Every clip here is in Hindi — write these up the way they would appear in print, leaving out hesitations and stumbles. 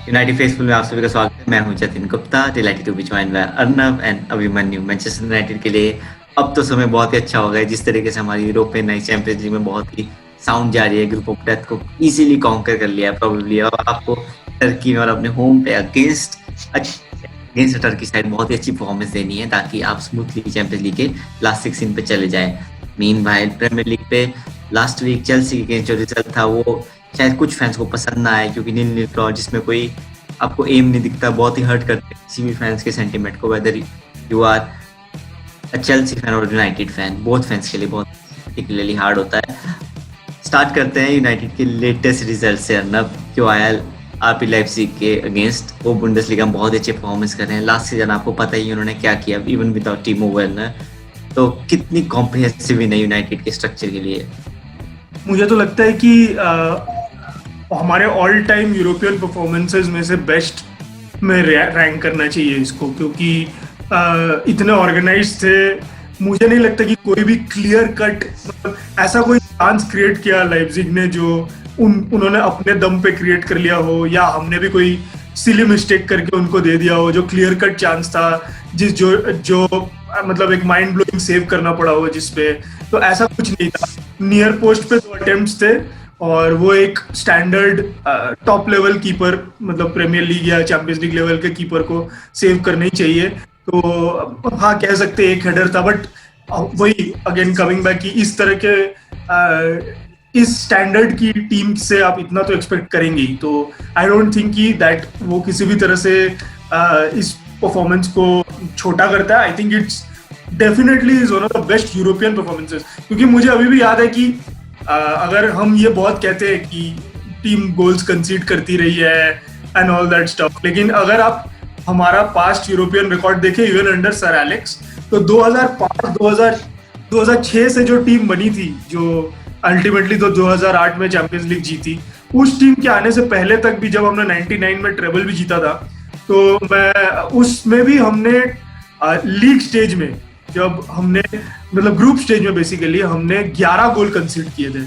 यूनाइटेड फेसबुक में आप सभी का स्वागत है। मैं हूं Jatin Gupta, delighted to be joined by Arnav and Abhimanyu. Manchester United के लिए अब तो समय बहुत ही अच्छा हो गया है। जिस तरीके से हमारी यूरोपियन नाइट चैंपियंस लीग में बहुत ही साउंड जा रही है, ग्रुप ऑफ डेथ को इजीली कॉन्कर कर लिया है प्रोबेबली, और आपको टर्की में और अपने होम पे अगेंस्ट टर्की साइड बहुत ही अच्छी परफॉर्मेंस देनी है ताकि आप स्मूथली चैंपियंस लीग के लास्ट 16 पे चले जाए। मीनवाइल प्रीमियर लीग पे लास्ट वीक चेल्सी के अगेंस्ट जो रिजल्ट था वो शायद कुछ फैंस को पसंद ना आए, क्योंकि नील ड्रॉ जिसमें कोई आपको एम नहीं दिखता बहुत ही हर्ट करते हैं किसी भी फैंस के सेंटीमेंट को, whether you are a Chelsea fan और यूनाइटेड फैन। बोथ फैंस के लिए बहुत पर्टिकुलरली हार्ड होता है। स्टार्ट करते हैं यूनाइटेड के लेटेस्ट रिजल्ट से। अर्नब, जो आया आरपी लाइप्जिग के अगेंस्ट, वो बुंडेसलीगा में बहुत अच्छे परफॉर्मेंस कर रहे हैं। लास्ट सीजन आपको पता ही उन्होंने क्या किया, इवन विदाउट टीमो वर्नर। तो कितनी कॉम्प्रिहेंसिव है यूनाइटेड के स्ट्रक्चर के लिए? मुझे तो लगता है कि हमारे ऑल टाइम यूरोपियन परफॉर्मेंसेस में से बेस्ट में रैंक करना चाहिए इसको, क्योंकि इतने ऑर्गेनाइज थे। मुझे नहीं लगता कि कोई भी क्लियर कट मतलब ऐसा कोई चांस क्रिएट किया लाइप्जिग ने जो उन्होंने अपने दम पे क्रिएट कर लिया हो, या हमने भी कोई सिली मिस्टेक करके उनको दे दिया हो जो क्लियर कट चांस था, जिस जो जो मतलब एक माइंड ब्लोइंग सेव करना पड़ा हो जिसपे। तो ऐसा कुछ नहीं था। नियर पोस्ट पे 2 अटेम्प्ट्स थे, और वो एक स्टैंडर्ड टॉप लेवल कीपर, मतलब प्रीमियर लीग या चैंपियंस लीग लेवल के कीपर को सेव करना ही चाहिए। तो हाँ, कह सकते एक हेडर था, बट वही अगेन कमिंग बैक कि इस तरह के इस स्टैंडर्ड की टीम से आप इतना तो एक्सपेक्ट करेंगे ही। तो आई डोंट थिंक कि दैट वो किसी भी तरह से इस परफॉर्मेंस को छोटा करता है। आई think it's definitely is one of the best European performances, क्योंकि मुझे अभी भी याद है कि अगर हम ये बहुत कहते हैं कि टीम गोल्स कंसीड करती रही है एंड ऑल दैट स्टफ, लेकिन अगर आप हमारा पास्ट यूरोपियन रिकॉर्ड देखें इवन अंडर सर एलेक्स, तो 2006 से जो टीम बनी थी, जो अल्टीमेटली तो 2008 में चैंपियंस लीग जीती, उस टीम के आने से पहले तक भी जब हमने 99 में ट्रेबल भी जीता था, तो मैं उसमें भी हमने लीग स्टेज में, जब हमने मतलब ग्रुप स्टेज में बेसिकली हमने 11 गोल कंसीड किए थे।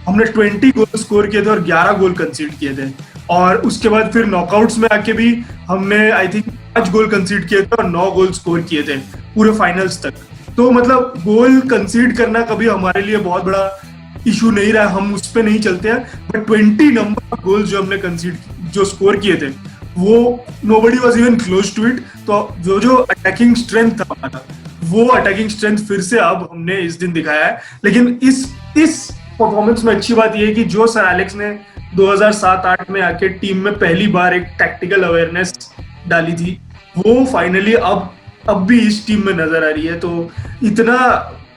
हमने 20 गोल स्कोर किए थे और 11 गोल कंसीड किए थे। और उसके बाद फिर नॉकआउट्स में आके भी हमने आई थिंक 5 गोल कंसीड किए थे और 9 गोल स्कोर किए थे पूरे फाइनल्स तक। तो मतलब गोल कंसीड करना कभी हमारे लिए बहुत बड़ा इशू नहीं रहा, हम उस पर नहीं चलते हैं। बट 20 नंबर ऑफ गोल्स जो हमने कंसीड जो स्कोर किए थे, वो nobody was even close to it. तो जो अटैकिंग स्ट्रेंथ था हमारा, वो अटैकिंग स्ट्रेंथ फिर से अब हमने इस दिन दिखाया है। लेकिन इस परफॉर्मेंस में अच्छी बात यह है कि जो सर एलेक्स ने 2007-8 में आके टीम में पहली बार एक टैक्टिकल अवेयरनेस डाली थी, वो फाइनली अब भी इस टीम में नजर आ रही है। तो इतना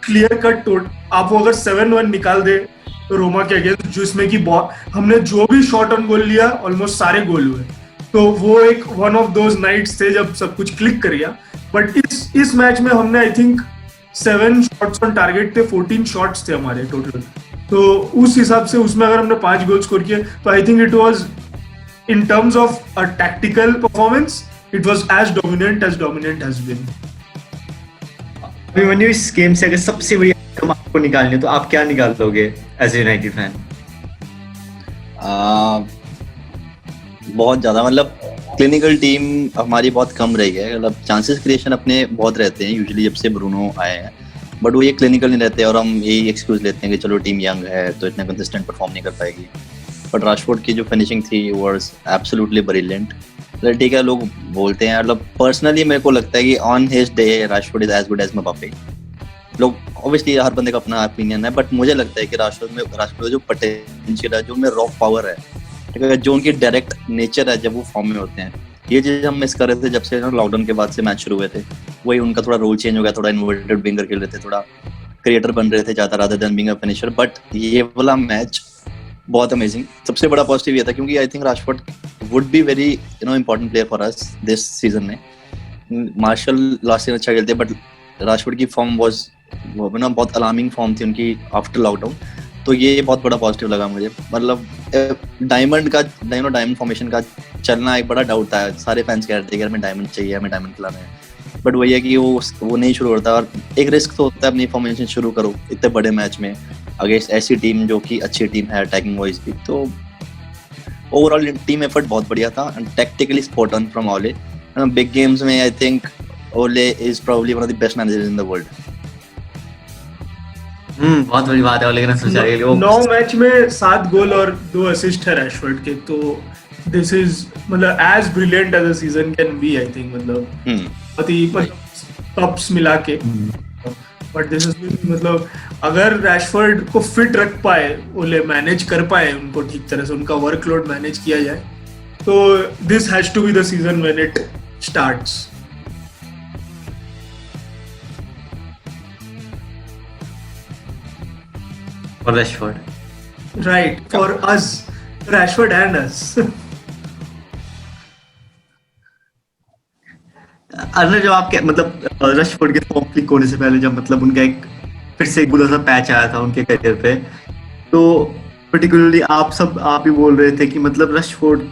क्लियर कट आप वो अगर 7-1 निकाल दे तो रोमा के अगेंस्ट, जिसमें कि हमने जो भी शॉट ऑन गोल लिया ऑलमोस्ट सारे गोल हुए, तो वो एक वन ऑफ दोज नाइट्स थे जब सब कुछ क्लिक कर गया। बट इस मैच में हमने I think 7 shots on target थे, 14 शॉट्स थे हमारे टोटल। तो उस हिसाब से उसमें अगर हमने 5 गोल स्कोर किए, तो I think it was in terms of a tactical performance, it was as dominant has been. Abhimanyu, इस गेम से अगर सबसे बड़ी आउटकम आपको निकालनी हो तो आप क्या निकाल दोगे एज ए यूनाइटेड फैन? बहुत ज्यादा, मतलब क्लिनिकल टीम हमारी बहुत कम रही है। मतलब चांसेस क्रिएशन अपने बहुत रहते हैं यूजुअली जब से ब्रूनो आए हैं, बट वो ये क्लिनिकल नहीं रहते और हम यही एक्सक्यूज लेते हैं कि चलो टीम यंग है तो इतना कंसिस्टेंट परफॉर्म नहीं कर पाएगी। बट राशफोर्ड की जो फिनिशिंग थी वाज एब्सोल्युटली ब्रिलियंट। ठीक है, लोग बोलते हैं, मतलब पर्सनली मेरे को लगता है कि on his day Rashford is as good as Mbappe. लोग ऑब्वियसली हर बंदे का अपना ओपिनियन है, बट मुझे लगता है कि राशफोर्ड में जो पोटेंशियल है, जो उनमें रॉ पावर है, ठीक है, जो उनकी डायरेक्ट नेचर है जब वो फॉर्म में होते हैं, ये चीज हम मिस कर रहे थे जब से लॉकडाउन के बाद से मैच शुरू हुए थे। वही उनका थोड़ा रोल चेंज हो गया, थोड़ा इन्वर्टेड विंगर खेल रहे थे, थोड़ा क्रिएटर बन रहे थे ज्यादा rather than being a finisher. But ये वाला मैच बहुत अमेजिंग। सबसे बड़ा पॉजिटिव ये था क्योंकि I think Rashford would be very important player for us this season में। मार्शल लास्ट सीजन अच्छा खेलते, बट राशफोर्ड की फॉर्म वाज बहुत अलार्मिंग फॉर्म थी उनकी आफ्टर लॉकडाउन। तो ये बहुत बड़ा पॉजिटिव लगा मुझे। मतलब डायमंड फॉर्मेशन का चलना एक बड़ा डाउट था, सारे फैंस कह रहे थे कि हमें डायमंड चाहिए, हमें डायमंड खिलाना है, बट वही है कि वो नहीं शुरू होता। और एक रिस्क तो होता है अपनी फॉर्मेशन शुरू करो इतने बड़े मैच में अगेंस्ट ऐसी टीम जो कि अच्छी टीम है अटैकिंग वाइज भी। तो ओवरऑल टीम एफर्ट बहुत बढ़िया था and tactically spot on from ओले। बिग गेम्स में आई थिंक ओले is probably one of the best managers in the world. बहुत बड़ी बात है ओले गनर सोचा के लिए। 9 मैच में 7 गोल और 2 असिस्ट है रैशफोर्ड के, तो दिस इज मतलब as brilliant as a season can be I think, मतलब बहुत ही टॉप्स मिला के। बट दिस इज मतलब अगर रैशफोर्ड को फिट रख पाए ओले, मैनेज कर पाए उनको ठीक तरह से, उनका वर्कलोड मैनेज किया जाए, तो this has to be the season when it starts. For Rashford, right, for us, Rashford and us. Arnav, जब आपके मतलब रैशफोर्ड के फॉर्म क्लिक होने से पहले, जब मतलब उनका एक फिर से एक बुरा सा पैच आया था उनके करियर पे, तो पर्टिकुलरली आप ही बोल रहे थे कि मतलब रैशफोर्ड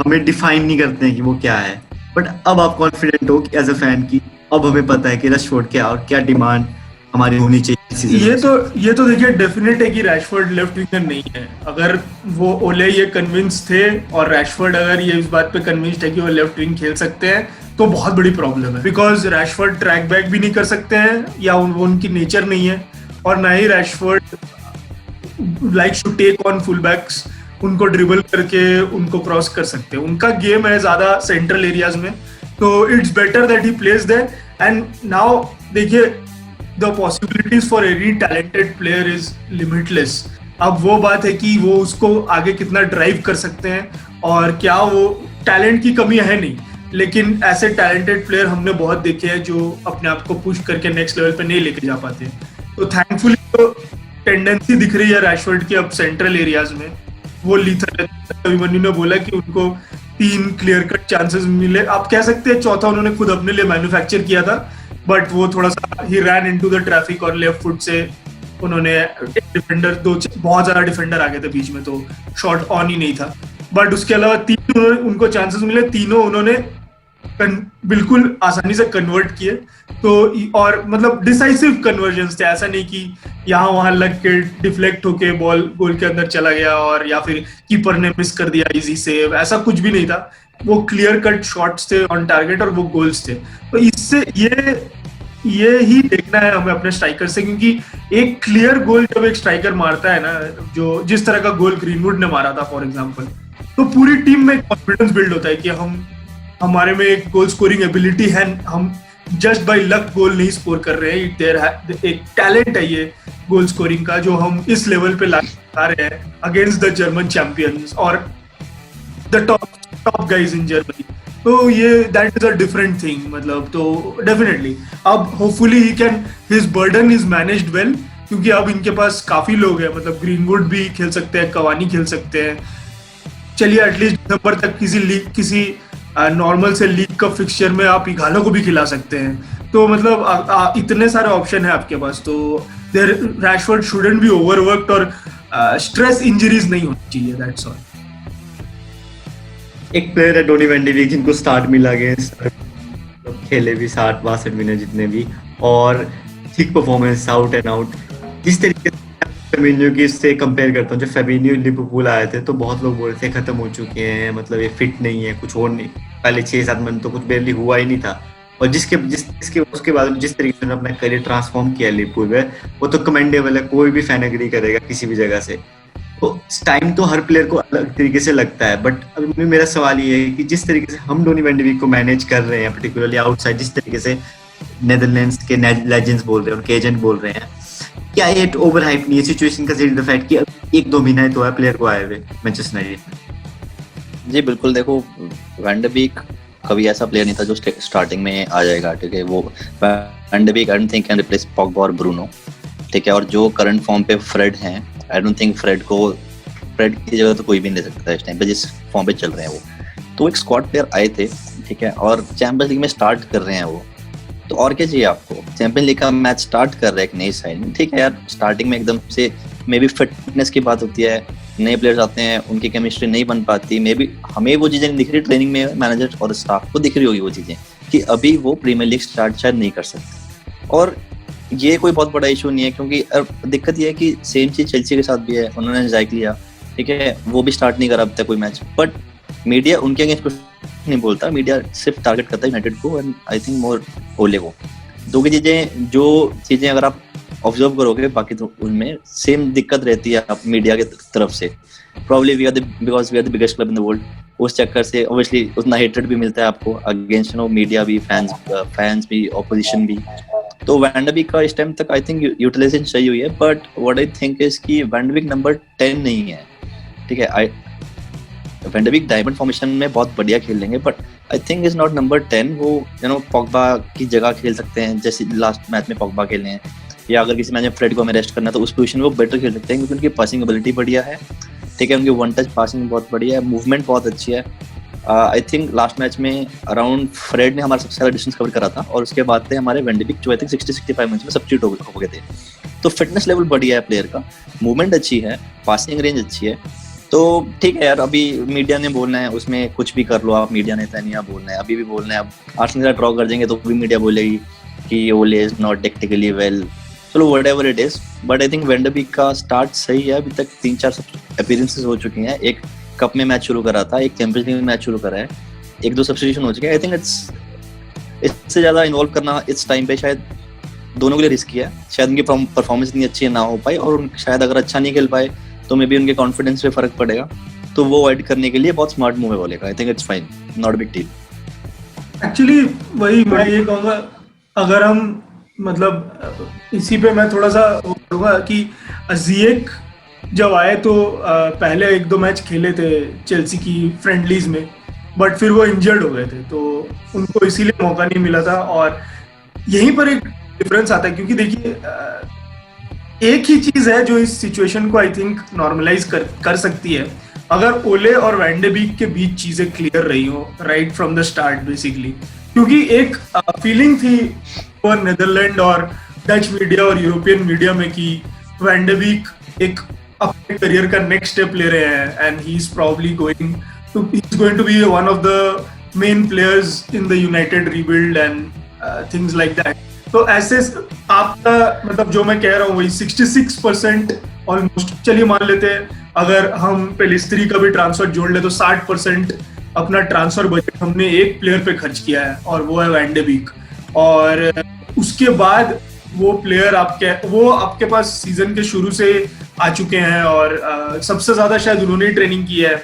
हमें डिफाइन नहीं करते हैं कि वो क्या है, बट अब आप कॉन्फिडेंट हो कि एज अ फैन की अब हमें पता है कि रैशफोर्ड क्या और क्या डिमांड हमारी होनी चाहिए। ये तो देखिए डेफिनेट है कि रैशफोर्ड लेफ्ट विंगर नहीं है। अगर वो ओले ये कन्विंस थे और रैशफोर्ड अगर ये इस बात पे कन्विंस्ड है कि वो लेफ्ट विंग खेल सकते हैं, तो बहुत बड़ी प्रॉब्लम है, बिकॉज रैशफोर्ड ट्रैक बैक भी नहीं कर सकते हैं, या वो उनकी नेचर नहीं है, और ना ही Rashford likes to take on full backs, उनको ड्रिबल करके उनको क्रॉस कर सकते हैं। उनका गेम है ज्यादा सेंट्रल एरियाज में, तो it's better that he plays there. And now देखिए, the possibilities for any talented player is limitless. अब वो बात है कि वो उसको आगे कितना ड्राइव कर सकते हैं, और क्या वो टैलेंट की कमी है नहीं, लेकिन ऐसे टैलेंटेड प्लेयर हमने बहुत देखे हैं जो अपने आप को पुश करके नेक्स्ट लेवल पे नहीं लेके जा पाते। तो थैंकफुली तो टेंडेंसी दिख रही है रैशफोर्ड की अब सेंट्रल एरियाज में, वो लीथल। अभिमन्यु ने बोला कि उनको 3 क्लियर कट चांसेस मिले, आप कह सकते हैं चौथा उन्होंने खुद अपने लिए मैन्युफैक्चर किया था, बट वो थोड़ा सा ही रैन इनटू द ट्रैफिक और लेफ्ट फुट से उन्होंने डिफेंडर, बहुत ज्यादा डिफेंडर आ गए थे बीच में, तो शॉट ऑन ही नहीं था। बट उसके अलावा 3 उनको चांसेस मिले, तीनों उन्होंने बिल्कुल आसानी से कन्वर्ट किए। तो और मतलब डिसाइसिव कन्वर्जन्स थे, ऐसा नहीं कि यहाँ वहां लग के डिफ्लेक्ट होके बॉल गोल के अंदर चला गया और या फिर कीपर ने मिस कर दिया इजी सेव, ऐसा कुछ भी नहीं था। वो क्लियर कट शॉट्स थे ऑन टारगेट और वो गोल्स थे। तो इससे ये ही देखना है हमें अपने स्ट्राइकर से, क्योंकि एक क्लियर गोल जब एक स्ट्राइकर मारता है ना, जो जिस तरह का गोल ग्रीनवुड ने मारा था फॉर एग्जांपल, तो पूरी टीम में कॉन्फिडेंस बिल्ड होता है कि हमारे में एक गोल स्कोरिंग एबिलिटी है, हम जस्ट बाय लक गोल नहीं स्कोर कर रहे हैं, एक टैलेंट है ये गोल स्कोरिंग का, जो हम इस लेवल पे ला रहे हैं अगेंस्ट द जर्मन चैंपियंस और the top guys in Germany. तो ये that is a different thing, मतलब तो डेफिनेटली अब hopefully he can, his burden is managed well, क्योंकि अब इनके पास काफी लोग हैं, मतलब ग्रीनवुड भी खेल सकते हैं, कवानी खेल सकते हैं। चलिए एटलीस्ट दिसंबर तक किसी नॉर्मल से लीग का फिक्सचर में आप इगालो को भी खिला सकते हैं। तो मतलब इतने सारे ऑप्शन है आपके पास, तो रैशफोर्ड शुडंट बी ओवरवर्क्ड और स्ट्रेस इंजरीज नहीं होनी चाहिए, दैट्स ऑल। एक प्लेयर है डोनी वैन डी वीक, जिनको स्टार्ट मिला अगेंस्ट, खेले भी 60-62 मिनट जितने भी, और ठीक परफॉर्मेंस, आउट एंड आउट। जिस तरीके से फेबिन्यो की इससे कंपेयर करता हूँ, जब फेबिन्यो लिवरपूल आए थे तो बहुत लोग बोल रहे थे खत्म हो चुके हैं, मतलब ये फिट नहीं है, कुछ और नहीं, पहले 6-7 महीने तो कुछ बेरली हुआ ही नहीं था। और उसके बाद जिस तरीके से अपना करियर ट्रांसफॉर्म किया लिवरपूल में, वो तो कमेंडेबल है, कोई भी फैन एग्री करेगा किसी भी जगह से। तो टाइम तो हर प्लेयर को अलग तरीके से लगता है, बट अभी मेरा सवाल ये है कि जिस तरीके से हम डोनी वैन डी वीक को मैनेज कर रहे हैं, पर्टिकुलरली आउटसाइड, जिस तरीके से नेदरलैंड्स के लेजेंड्स बोल रहे हैं, उनके एजेंट बोल रहे हैं, क्या ये ओवर हाइप नहीं है सिचुएशन का, द फैक्ट कि 1-2 महीना तो है प्लेयर को आए हुए मैनचेस्टर यूनाइटेड? जी बिल्कुल, देखो वैन डी वीक कभी ऐसा प्लेयर नहीं था जो स्टार्टिंग में आ जाएगा, ठीक है। वो van de Beek I don't think can replace Pogba और ब्रूनो, ठीक है। और जो करंट फॉर्म पे फ्रेड हैं, आई डोंट थिंक फ्रेड की जगह तो कोई भी नहीं ले सकता इस टाइम पे, जिस फॉर्म पे चल रहे हैं वो। तो एक स्क्वाड प्लेयर आए थे, ठीक है, और चैंपियंस लीग में स्टार्ट कर रहे हैं वो, तो और क्या चाहिए आपको। चैंपियंस लीग का मैच स्टार्ट कर रहे हैं एक नई साइड में, ठीक है यार, स्टार्टिंग में एकदम से मे बी फिटनेस की बात होती है, नए प्लेयर्स आते हैं, उनकी केमिस्ट्री नहीं बन पाती, मे बी हमें वो चीज़ें नहीं दिख रही, ट्रेनिंग में मैनेजर और स्टाफ को दिख रही होगी वो चीज़ें कि अभी वो प्रीमियर लीग स्टार्ट शायद नहीं कर सकते। और ये कोई बहुत बड़ा इशू नहीं है, क्योंकि दिक्कत ये है कि सेम चीज़ चेल्सी के साथ भी है, उन्होंने जायक लिया, ठीक है, वो भी स्टार्ट नहीं करा अब तक कोई मैच, बट मीडिया उनके अगेंस्ट कुछ नहीं बोलता, मीडिया सिर्फ टारगेट करता है यूनाइटेड को एंड आई थिंक मोर ओले को। दो की चीजें, जो चीजें अगर आप ऑब्जर्व करोगे बाकी तो उनमें सेम दिक्कत रहती है आप मीडिया की तरफ से। Probably because we are the biggest club in the world, उस चक्कर से ऑब्वियसली उतना हेटेड भी मिलता है आपको अगेंस्ट मीडिया भी, फैंस भी, ऑपोजिशन भी। तो वैन डर बीक का इस टाइम तक आई थिंक यूटिलाइजेशन सही हुई है, but what I think is कि वैन डर बीक नंबर 10 नहीं है, ठीक है। Van de beak diamond formation में बहुत बढ़िया खेल लेंगे, but I think is not number 10। वो पॉग्बा की जगह खेल सकते हैं, जैसे लास्ट मैच में पॉग्बा खेले हैं, या अगर किसी मैच में फ्रेड को हमें रेस्ट करना है तो उस पोजीशन में वो बेटर खेल सकते हैं, क्योंकि उनकी पासिंग एबिलिटी बढ़िया है, ठीक है, उनकी वन टच पासिंग बहुत बढ़िया है, मूवमेंट बहुत अच्छी है। आई थिंक लास्ट मैच में अराउंड फ्रेड ने हमारा सबसे ज़्यादा डिस्टेंस कवर करा था, और उसके बाद थे हमारे वैन डर बीक जो आई थिंक 60-65 मिनट्स में सब्स्टिट्यूट हो गए थे। तो फिटनेस लेवल बढ़िया है प्लेयर का, मूवमेंट अच्छी है, पासिंग रेंज अच्छी है। तो ठीक है यार, अभी मीडिया ने बोलना है, उसमें कुछ भी कर लो आप, मीडिया ने तनिया बोलना है, अभी भी बोलना है। अब आर्सेनल ड्रॉ कर देंगे तो भी मीडिया बोलेगी कि Ole is not technically well, चलो whatever it is, but I think van de Beek का स्टार्ट सही है। अभी तक 3-4 अपीयरेंसेस हो चुकी हैं, एक कप में मैच शुरू करा था, एक चैंपियंस लीग में मैच शुरू करा है, 1-2 सब्स्टिट्यूशन हो चुके हैं। आई थिंक इससे ज्यादा इन्वॉल्व करना इस टाइम पे शायद दोनों के लिए रिस्की है, शायद उनकी परफॉर्मेंस इतनी अच्छी ना हो पाए, और शायद अगर अच्छा नहीं खेल पाए तो मे बी उनके कॉन्फिडेंस पे फर्क पड़ेगा, तो वो अवॉइड करने के लिए बहुत स्मार्ट मूव है बोलेगा। आई think it's fine, not big deal. Actually वही मैं ये कहूँगा, अगर हम मतलब इसी पे मैं थोड़ा सा बोलूँगा कि ज़िएक जब आए तो पहले 1-2 मैच खेले थे चेल्सी की फ्रेंडलीज में, बट फिर वो इंजर्ड हो गए थे, तो उनको इसीलिए मौका नहीं मिला था। और यहीं पर एक डिफरेंस आता है, क्योंकि देखिए एक ही चीज है जो इस सिचुएशन को आई थिंक नॉर्मलाइज कर सकती है, अगर ओले और वैन डर बीक के बीच चीजें क्लियर रही हो right from the start basically. क्योंकि एक फीलिंग थी और नेदरलैंड और डच मीडिया और यूरोपियन मीडिया में कि वैन डर बीक एक अपने करियर का नेक्स्ट स्टेप ले रहे हैं, and he is probably going to be one of the main players in the United rebuild and things like that. तो ऐसे आपका मतलब जो मैं कह रहा हूँ वही 66% ऑलमोस्ट, चलिए मान लेते हैं अगर हम पेलिस्त्री का भी ट्रांसफर जोड़ ले तो 60% अपना ट्रांसफर बजट हमने एक प्लेयर पे खर्च किया है, और वो है वैन डर बीक। और उसके बाद वो प्लेयर आपके पास सीजन के शुरू से आ चुके हैं, और सबसे ज्यादा शायद उन्होंने ही ट्रेनिंग की है,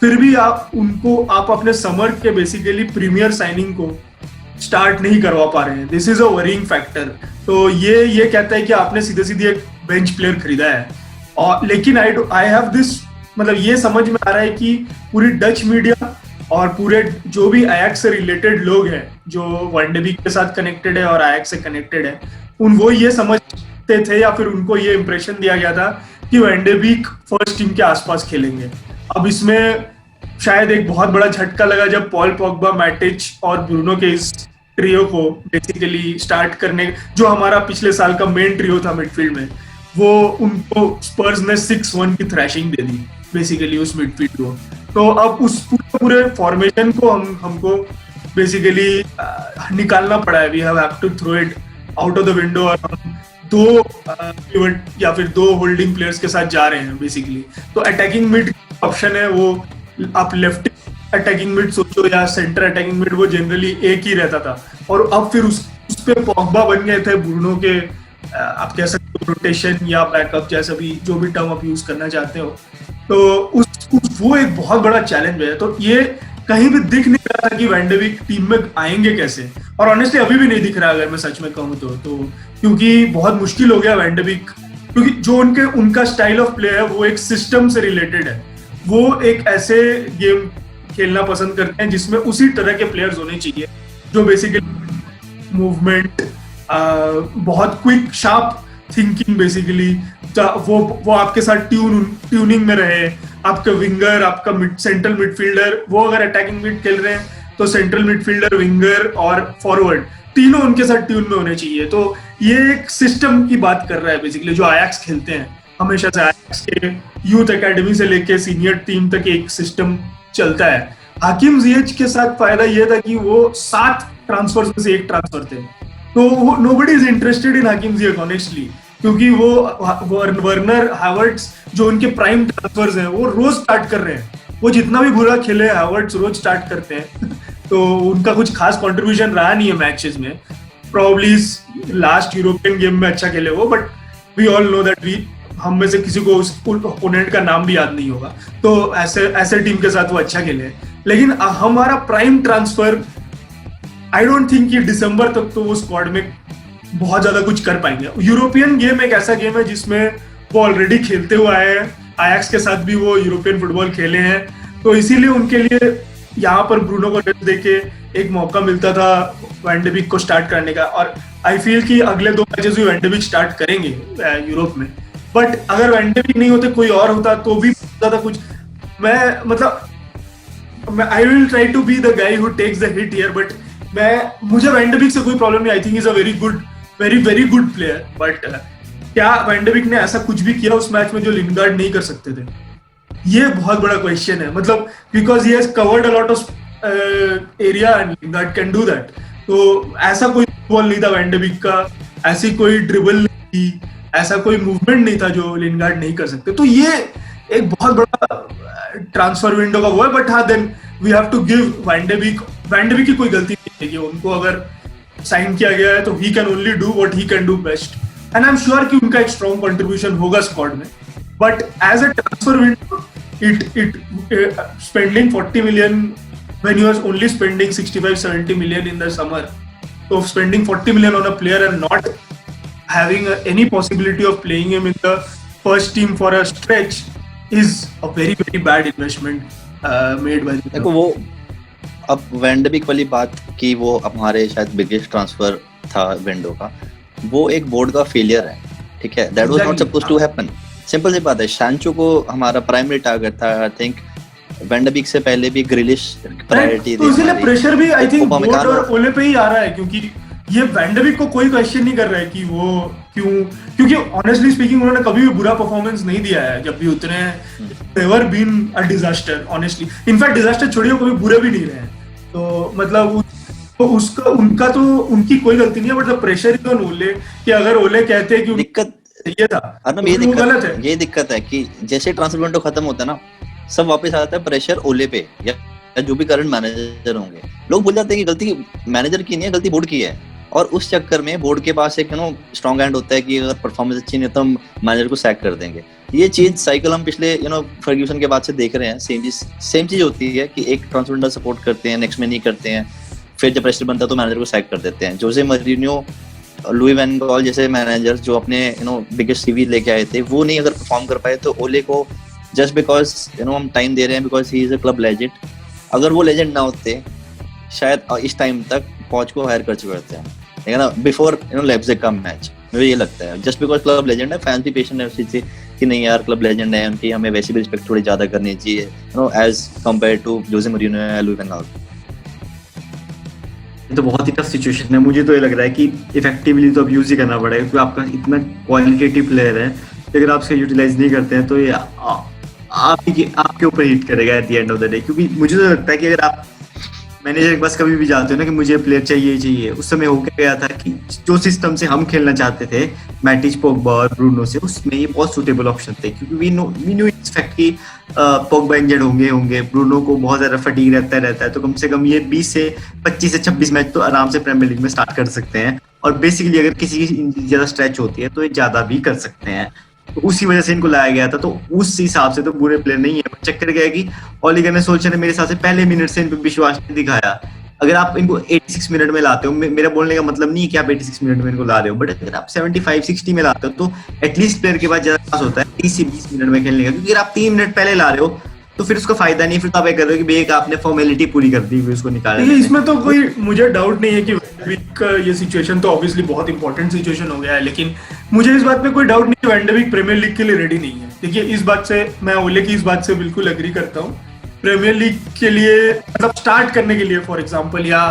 फिर भी आप अपने समर के बेसिकली प्रीमियर साइनिंग को स्टार्ट नहीं करवा पा रहे हैं। This is a worrying factor. तो ये कहता है कि आपने सीधे सीधे एक बेंच प्लेयर खरीदा है। और लेकिन आई हैव दिस, मतलब ये समझ में आ रहा है कि पूरी डच मीडिया और पूरे जो भी अयाक्स से रिलेटेड लोग हैं जो वैन डर बीक के साथ कनेक्टेड है और अयाक्स से कनेक्टेड है, वो ये समझते थे या फिर उनको ये इंप्रेशन दिया गया था कि van de beak first team के आसपास खेलेंगे। अब इसमें शायद एक बहुत बड़ा झटका लगा जब पॉल पॉग्बा, मैटिच और ब्रूनो के इस ट्रियो को बेसिकली स्टार्ट करने, जो हमारा पिछले साल का मेन ट्रियो था मिडफील्ड में, वो उनको स्पर्स ने 6-1 की थ्रैशिंग दे दी बेसिकली उस मिडफील्ड को। तो अब उस पूरे फॉर्मेशन को हमको बेसिकली निकालना पड़ा है। We have to throw it out of the window, और हम 2 पिवट या फिर 2 होल्डिंग प्लेयर्स के साथ जा रहे हैं बेसिकली। तो अटैकिंग मिड ऑप्शन है वो, आप लेफ्ट अटैकिंग मिड सोचो या सेंटर अटैकिंग मिड, वो जनरली एक ही रहता था, और अब फिर उस पे पॉग्बा बन गए थे ब्रूनो के, आप कह सकते हो रोटेशन या बैकअप, जैसा भी जो भी टर्म आप यूज करना चाहते हो। तो वो एक बहुत बड़ा चैलेंज है। तो ये कहीं भी दिख नहीं रहा था कि वैन डर बीक टीम में आएंगे कैसे, और ऑनेस्टली अभी भी नहीं दिख रहा अगर मैं सच में कहूँ तो क्योंकि बहुत मुश्किल हो गया वैन डर बीक, क्योंकि जो उनका स्टाइल ऑफ प्ले है वो एक सिस्टम से रिलेटेड है। वो एक ऐसे गेम खेलना पसंद करते हैं जिसमें उसी तरह के प्लेयर्स होने चाहिए जो बेसिकली मूवमेंट, बहुत क्विक शार्प थिंकिंग बेसिकली, वो आपके साथ ट्यूनिंग में रहे। आपका विंगर, आपका सेंट्रल मिडफील्डर, वो अगर अटैकिंग मिड खेल रहे हैं तो सेंट्रल मिडफील्डर, विंगर और फॉरवर्ड तीनों उनके साथ ट्यून में होने चाहिए। तो ये एक सिस्टम की बात कर रहा है बेसिकली, जो अयाक्स खेलते हैं हमेशा से। अयाक्स के यूथ एकेडमी से लेके सीनियर टीम तक एक सिस्टम चलता है। हाकिम जिएच के साथ फायदा ये था कि वो 7 ट्रांसफर में से एक ट्रांसफर थे, तो नोबडी इज इंटरेस्टेड इन हाकिम जिएच ऑनेस्टली। क्योंकि वो वर्नर, हावर्ट्स जो उनके प्राइम ट्रांसफर्स हैं वो रोज स्टार्ट कर रहे हैं। वो जितना भी बुरा खेले हावर्ट्स रोज स्टार्ट करते हैं तो उनका कुछ खास कंट्रीब्यूशन रहा नहीं है मैचेस में। प्रॉब्ली लास्ट यूरोपियन गेम में अच्छा खेले वो, but we all know that हम में से किसी को उस ओपोनेंट का नाम भी याद नहीं होगा। तो ऐसे टीम के साथ वो अच्छा खेले, लेकिन हमारा prime transfer I don't think कि दिसंबर तक तो वो स्क्वाड में बहुत ज्यादा कुछ कर पाएंगे। यूरोपियन गेम एक ऐसा गेम है जिसमें वो ऑलरेडी खेलते हुए आए हैं, आयैक्स के साथ भी वो यूरोपियन फुटबॉल खेले हैं, तो इसीलिए उनके लिए यहाँ पर ब्रूनो को रेस्ट देके एक मौका मिलता था वैन de Beek को स्टार्ट करने का। और आई फील कि अगले 2 मैचेस भी वैन de Beek स्टार्ट करेंगे यूरोप में, बट अगर वैन de Beek नहीं होते कोई और होता तो भी ज्यादा कुछ मैं I will try to be the guy who takes the hit here, but मुझे वैन de Beek से कोई प्रॉब्लम नहीं। I think is a very good player, but क्या वैन de Beek ने ऐसा कुछ भी किया उस मैच में जो लिंगार्ड नहीं कर सकते थे? ये बहुत बड़ा क्वेश्चन है, मतलब because he has covered a lot of area and Lingard can do that. तो ऐसा कोई बॉल नहीं था वैन de Beek का, ऐसी कोई ड्रिबल नहीं थी, ऐसा कोई मूवमेंट नहीं था जो लिंगार्ड नहीं कर सकते। तो ये एक बहुत बड़ा ट्रांसफर विंडो का वो है, बट हाँ then we have to give van de Beek की कोई गलती नहीं है। उनको अगर साइन किया गया है तो he can only do what he can do best, and I am sure कि उनका एक स्ट्रॉन्ग कंट्रीब्यूशन होगा स्क्वाड में। But as a transfer window it spending 40 million when you are only spending 65-70 million in the summer, so spending 40 million on a player and not having any possibility of playing him in the first team for a stretch is a very bad investment made by the देखो वो अब वैन de Beek वाली बात कि वो हमारे शायद बिगेस्ट ट्रांसफर था विंडो का, वो एक बोर्ड का फेलियर है, ठीक है, that was not supposed to happen. Simple सी बात है, सैंचो को हमारा प्राइमरी टारगेट था। I think Van de Beek से पहले भी ग्रिलिश प्रायोरिटी थी, इसलिए प्रेशर भी आई थिंक बोर्ड और ओले पे ही आ रहा है, क्योंकि ये वैन de Beek को कोई क्वेश्चन नहीं कर रहा है कि वो क्योंकि ऑनेस्टली स्पीकिंग उन्होंने कभी भी बुरा परफॉर्मेंस नहीं दिया है जब भी उतरे हैं। Never been a disaster honestly, in fact disaster छोड़िए कभी बुरे भी नहीं रहे हैं। तो मतलब उनका तो उनकी कोई गलती नहीं है, but the pressure is on ओले कि अगर ओले कहते हैं कि दिक्कत ये था अर्नब, ये दिक्कत है कि जैसे ट्रांसफर विंडो खत्म होता है ना, सब वापस आ जाता है प्रेशर ओले पे या जो भी करंट मैनेजर होंगे। लोग भूल जाते हैं कि गलती मैनेजर की नहीं है, गलती बोर्ड की है। और उस चक्कर में बोर्ड के पास एक स्ट्रॉन्ग हैंड होता है कि अगर परफॉर्मेंस अच्छी नहीं है तो हम मैनेजर को सैक कर देंगे। ये चीज साइकिल हम पिछले फर्ग्यूसन के बाद से देख रहे हैं। सेम चीज होती है कि एक ट्रांसफर विंडो सपोर्ट करते हैं, नेक्स्ट में नहीं करते हैं, फिर जब प्रेशर बनता है तो मैनेजर को सैक कर देते हैं। जोसे मरीनियो, लुई वैन गॉल जैसे मैनेजर जो अपने बिगेस्ट सीवी लेके आए थे, वो नहीं अगर परफॉर्म कर पाए तो ओले को जस्ट बिकॉज हम टाइम दे रहे हैं because he is a club legend, अगर वो लेजेंड ना होते शायद इस टाइम तक पॉच को हायर कर चुके होते हैं, ठीक है ना, बिफोर लेप्जिग का मैच। मुझे ये लगता है जस्ट बिकॉज क्लब लेजेंड है, फैंस भी पेशेंट है उस चीज से कि नहीं यार क्लब लेजेंड है, उनकी हमें वैसे भी रिस्पेक्ट थोड़ी ज्यादा करनी चाहिए as compare to Jose Mourinho या लुई वैन गॉल। तो बहुत ही टफ सिचुएशन है। मुझे तो ये लग रहा है कि इफेक्टिवली तो अब यूज ही करना पड़ेगा, क्योंकि आपका इतना क्वालिटेटिव प्लेयर है, अगर आप उसका यूटिलाइज नहीं करते हैं तो ये आपके ऊपर हिट करेगा at the end of the day. क्योंकि मुझे तो लगता है कि अगर आप मैनेजर के पास कभी भी जाते हो ना कि मुझे प्लेयर चाहिए, उस समय हो गया था कि जो सिस्टम से हम खेलना चाहते थे मैटिच, पोग्बा और ब्रूनो से, उसमें ये बहुत सूटेबल ऑप्शन थे। क्योंकि वी नो इट्स फैक्ट कि पोग्बा इंजर्ड होंगे, ब्रूनो को बहुत ज्यादा फटीग रहता है, तो कम से कम ये 20 से 25 से 26 मैच तो आराम से प्रीमियर लीग में स्टार्ट कर सकते हैं। और बेसिकली अगर किसी की ज्यादा स्ट्रेच होती है तो ये ज्यादा भी कर सकते हैं, तो उसी वजह से इनको लाया गया था। तो उस हिसाब से तो बुरे प्लेयर नहीं है। चक्कर क्या है कि ओले गनर सोल्शर ने मेरे हिसाब से पहले मिनट से इन पे विश्वास नहीं दिखाया। अगर आप इनको 86 मिनट में लाते हो, मेरा बोलने का मतलब नहीं है कि आप 86 मिनट में इनको ला रहे हो, बट अगर आप 75-60 में लाते हो तो एटलीस्ट प्लेयर के पास ज्यादा चांस होता है 30 से 20 मिनट में खेलने का। क्योंकि अगर आप 3 मिनट पहले ला रहे हो तो फिर उसका फायदा नहीं, फिर तो आप ये कर रहे हो कि एक आपने फॉर्मेलिटी पूरी कर दी, उसको निकाल दिया। इसमें तो कोई मुझे डाउट नहीं है कि वैन de Beek का ये सिचुएशन तो ऑब्वियसली बहुत इंपॉर्टेंट सिचुएशन हो गया है, लेकिन मुझे इस बात में कोई डाउट नहीं कि van de Beek Premier League के लिए रेडी नहीं है। देखिए इस बात से मैं ओले की इस बात से बिल्कुल एग्री करता हूँ। प्रीमियर लीग के लिए मतलब स्टार्ट करने के लिए फॉर एग्जांपल, या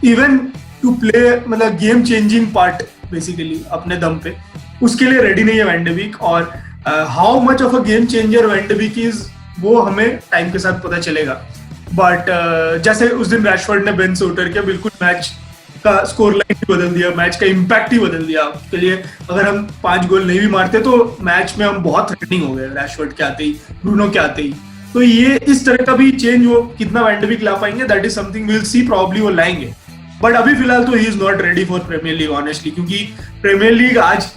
इवन टू प्ले मतलब गेम चेंजिंग पार्ट बेसिकली अपने दम पे, उसके लिए रेडी नहीं है वैन de Beek। और how much of a game changer van de Beek इज, वो हमें टाइम के साथ पता चलेगा। बट जैसे उस दिन रैशफोर्ड ने बेंच से उतर के बिल्कुल मैच का स्कोर लाइन ही बदल दिया, मैच का इम्पैक्ट ही बदल दिया। उसके लिए अगर हम 5 गोल नहीं भी मारते तो मैच में हम बहुत थ्रेटनिंग हो गए रैशफोर्ड के आते ही, ब्रूनो के आते ही। तो ये इस तरह का भी चेंज वो कितना वैन डी बेक ला पाएंगे, that is something we will see, probably वो लाएंगे। बट अभी फिलहाल तो he is not ready for Premier League honestly, क्योंकि प्रीमियर लीग आज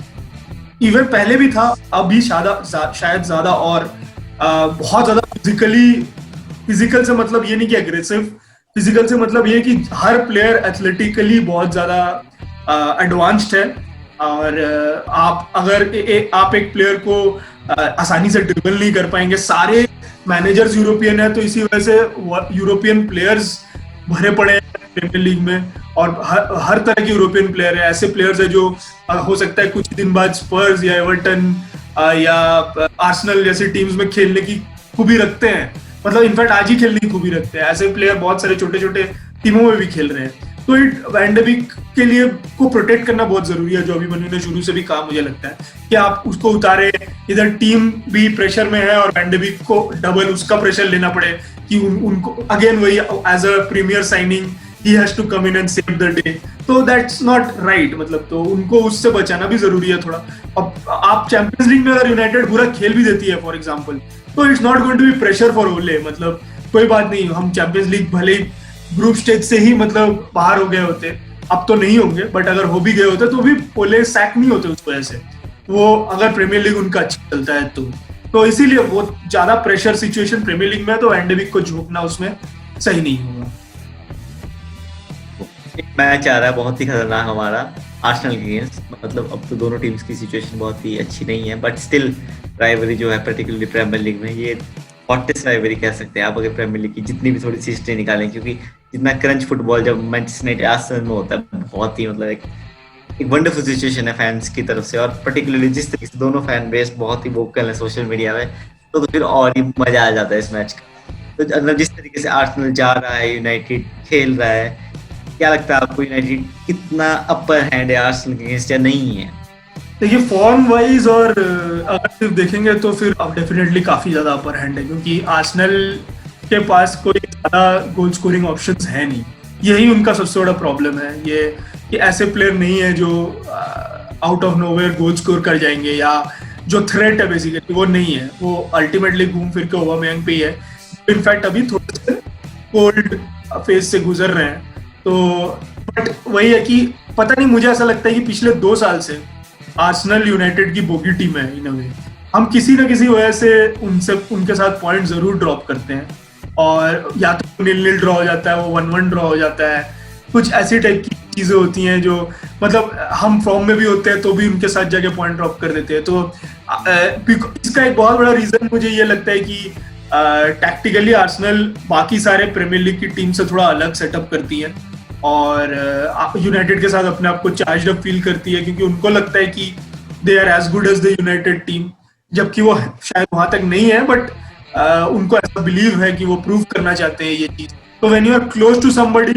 इवन पहले भी था, अभी शायद ज्यादा और बहुत ज्यादा फिजिकल से मतलब ये नहीं कि एग्रेसिव, फिजिकल से मतलब ये कि हर प्लेयर एथलेटिकली बहुत ज्यादा एडवांस्ड है। और आप अगर आप एक प्लेयर को आसानी से ड्रिबल नहीं कर पाएंगे। सारे मैनेजर्स यूरोपियन है, तो इसी वजह से यूरोपियन प्लेयर्स भरे पड़े हैं प्रीमियर लीग में, और हर तरह के यूरोपियन प्लेयर है। ऐसे प्लेयर्स है जो हो सकता है कुछ दिन बाद स्पर्स या एवर्टन या आर्सेनल जैसी टीम्स में खेलने की खूबी रखते हैं, मतलब इनफैक्ट आज ही खेलने की खूबी रखते हैं। ऐसे प्लेयर बहुत सारे छोटे छोटे टीमों में भी खेल रहे हैं। तो वैन डी बेक के लिए को प्रोटेक्ट करना बहुत जरूरी है, जो अभिमन्यु ने शुरू से भी कहा मुझे लगता है कि आप उसको उतारे, इधर टीम भी प्रेशर में है और वैन डी बेक को डबल उसका प्रेशर लेना पड़े कि उनको अगेन वही as a premier signing he has to come in and save the day. तो दैट्स नॉट राइट, मतलब तो उनको उससे बचाना भी जरूरी है थोड़ा। अब आप चैंपियंस लीग में अगर यूनाइटेड पूरा खेल भी देती है फॉर एग्जांपल, तो it's not going to be pressure for Ole, मतलब कोई बात नहीं, हम चैंपियंस लीग भले ही ग्रुप स्टेज से ही मतलब बाहर हो गए होते, अब तो नहीं होंगे, बट अगर हो भी गए होते तो भी ओले सैक नहीं होते उस वजह से, वो अगर प्रीमियर लीग उनका अच्छा चलता है तो इसीलिए वो ज्यादा प्रेशर सिचुएशन प्रीमियर लीग में है, तो वैन डी बेक को झोंकना उसमें सही नहीं होगा। एक मैच आ रहा है बहुत ही खतरनाक हमारा आर्सेनल के अगेंस्ट, मतलब अब तो दोनों टीम्स की सिचुएशन बहुत ही अच्छी नहीं है, बट स्टिल राइवरी जो है पर्टिकुलरली प्रीमियर लीग में ये हॉटेस्ट राइवरी कह सकते हैं आप अगर प्रीमियर लीग की जितनी भी थोड़ी सी हिस्ट्री निकालें, क्योंकि जितना क्रंच फुटबॉल जब मैनचेस्टर यूनाइटेड आर्सेनल में होता है, बहुत ही मतलब एक वंडरफुल सिचुएशन है फैंस की तरफ से, और पर्टिकुलरली जिस तरीके से दोनों फैन बेस बहुत ही वोकल है सोशल मीडिया में, तो फिर और ही मजा आ जाता है इस मैच का। तो मतलब जिस तरीके से आर्सेनल जा रहा है, यूनाइटेड खेल रहा है, क्या लगता है आपको यूनाइटेड कितना अपर हैंड है आर्सेनल के अगेंस्ट या नहीं है? देखिए फॉर्म वाइज और अगर सिर्फ देखेंगे तो फिर अब डेफिनेटली काफी ज्यादा अपर हैंड है, क्योंकि आर्सेनल के पास कोई ज्यादा गोल स्कोरिंग ऑप्शंस है नहीं। यही उनका सबसे बड़ा प्रॉब्लम है, ये कि ऐसे प्लेयर नहीं है जो out of nowhere goal score कर जाएंगे, या जो थ्रेट है बेसिकली वो नहीं है। वो अल्टीमेटली घूम फिर के ओबामेयांग पे ही है, इनफैक्ट अभी थोड़े से कोल्ड फेज से गुजर रहे हैं। तो बट वही है कि पता नहीं, मुझे ऐसा लगता है कि पिछले 2 साल से आर्सेनल यूनाइटेड की बोगी टीम है इन अ वे। हम किसी न किसी वजह से उनके साथ पॉइंट जरूर ड्रॉप करते हैं, और या तो 0-0 ड्रॉ हो जाता है, वो 1-1 ड्रॉ हो जाता है, कुछ ऐसी टाइप की चीजें होती हैं जो मतलब हम फॉर्म में भी होते हैं तो भी उनके साथ जाके पॉइंट ड्रॉप कर देते हैं। तो इसका एक बहुत बड़ा रीजन मुझे ये लगता है कि टैक्टिकली आर्सेनल बाकी सारे प्रीमियर लीग की टीम से थोड़ा अलग सेटअप करती है, और यूनाइटेड के साथ अपने आप को चार्ज अप फील करती है, क्योंकि उनको लगता है कि they are as good as the United team, जबकि वो शायद वहां तक नहीं है, बट उनको ऐसा बिलीव है कि वो प्रूव करना चाहते हैं ये चीज। तो when you are close to somebody,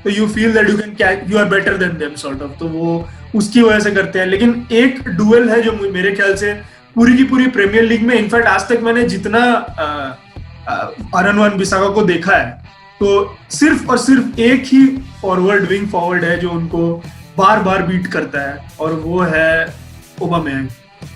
तो you feel that you are better than them sort of, तो वो उसकी वजह से करते हैं। लेकिन एक डुएल है जो मेरे ख्याल से पूरी की पूरी प्रीमियर लीग में, इनफैक्ट आज तक मैंने जितना आरन वन-बिसाका को देखा है, तो सिर्फ और सिर्फ एक ही विंग फॉरवर्ड है जो उनको बार बार बीट करता है, और वो है ओबामेयांग।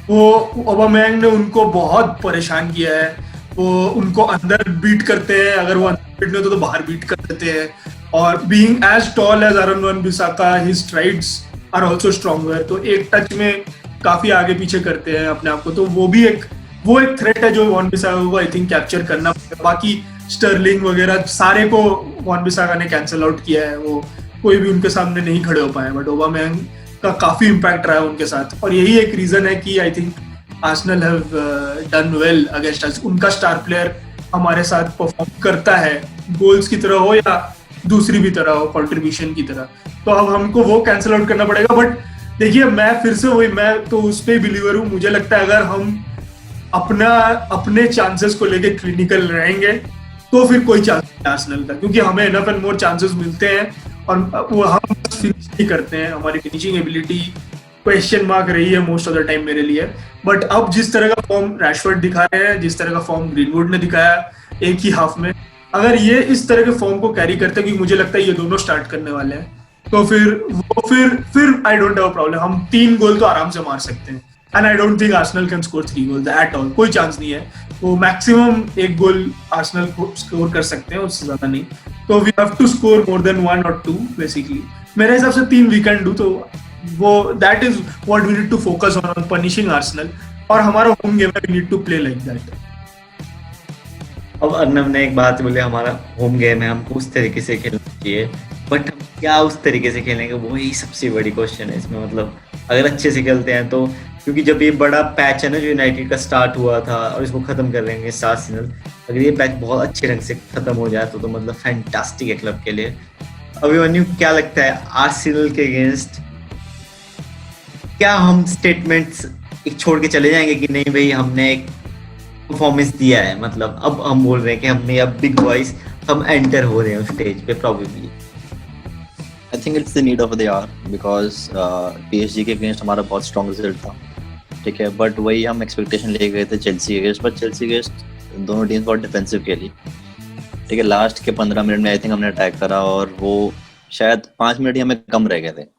वो ओबामेयांग ने उनको बहुत परेशान किया है, वो उनको अंदर बीट करते हैं, अगर वो अंदर बीट नहीं होते तो बाहर बीट कर देते हैं, और being as tall as Aaron Wan-Bissaka, his strides are also stronger, तो एक टच में काफी आगे पीछे करते हैं अपने आप को। तो वो एक थ्रेट है जो वन-बिसाका को आई थिंक कैप्चर करना पड़ेगा। बाकी स्टर्लिंग वगैरह सारे को वन-बिसाका ने कैंसिल आउट किया है, वो कोई भी उनके सामने नहीं खड़े हो पाए, बट ओबामेयांग का काफी इम्पैक्ट रहा है उनके साथ, और यही एक रीजन है कि I think Arsenal have done well against us. उनका स्टार प्लेयर हमारे साथ परफॉर्म करता है, गोल्स की तरह हो या दूसरी भी तरह हो, कंट्रीब्यूशन की तरह, तो अब हमको वो कैंसिल आउट करना पड़ेगा। बट देखिए मैं तो उस पर बिलीवर हूँ, मुझे लगता है अगर हम अपने चांसेस को लेके क्लिनिकल रहेंगे तो फिर कोई चांस नहीं आर्सेनल का, क्योंकि हमें इनफ एंड मोर चांसेस मिलते हैं, और वो हम फिनिश नहीं करते हैं। हमारी फिनिशिंग एबिलिटी क्वेश्चन मार्क रही है मोस्ट ऑफ द टाइम मेरे लिए, बट अब जिस तरह का फॉर्म रैशफोर्ड दिखा रहे हैं, जिस तरह का फॉर्म ग्रीनवुड ने दिखाया एक ही हाफ में, अगर ये इस तरह के फॉर्म को कैरी करते हैं, क्योंकि मुझे लगता है ये दोनों स्टार्ट करने वाले हैं, तो फिर I don't have a problem, हम 3 गोल तो आराम से मार सकते हैं। And I don't think Arsenal can score 3 goals at all, कोई चांस नहीं है। वो मैक्सिमम 1 गोल आर्सेनल स्कोर कर सकते हैं, उससे ज्यादा नहीं। तो we have to score more than 1 और 2 बेसिकली। मेरे हिसाब से 3 वी कैन डू, तो वो that is what we need to focus on punishing Arsenal. और हमारा होम गेम है, we need to play like that. अब अर्नब ने एक बात बोली, हमारा होम गेम है, हमको उस तरीके से खेलना चाहिए, बट हम क्या उस तरीके से खेलेंगे, वही सबसे बड़ी क्वेश्चन है इसमें। मतलब अगर अच्छे से खेलते हैं तो, क्योंकि जब ये बड़ा पैच है ना जो यूनाइटेड का स्टार्ट हुआ था और इसको खत्म कर लेंगे आर्सेनल, अगर ये पैच बहुत अच्छे ढंग से खत्म हो जाए तो मतलब फैंटास्टिक है क्लब के लिए। अभिमन्यु, क्या लगता है आर्सेनल के अगेंस्ट क्या हम स्टेटमेंट्स एक छोड़ के चले जाएंगे कि नहीं भाई हमने एक परफॉर्मेंस दिया है, मतलब अब हम बोल रहे हैं कि हमने अब बिग बॉयज हम एंटर हो रहे हैं उस स्टेज पे probably? I think it's the need of the hour, because PSG के अगेंस्ट हमारा बहुत स्ट्रॉन्ग रिजल्ट था, ठीक है, बट वही हम एक्सपेक्टेशन ले गए थे चेल्सी के अगेंस्ट, बट चेल्सी के अगेंस्ट दोनों टीम्स बहुत डिफेंसिव खेली, ठीक है। लास्ट के 15 मिनट में आई थिंक हमने अटैक करा और वो शायद 5 मिनट ही हमें कम रह गए थे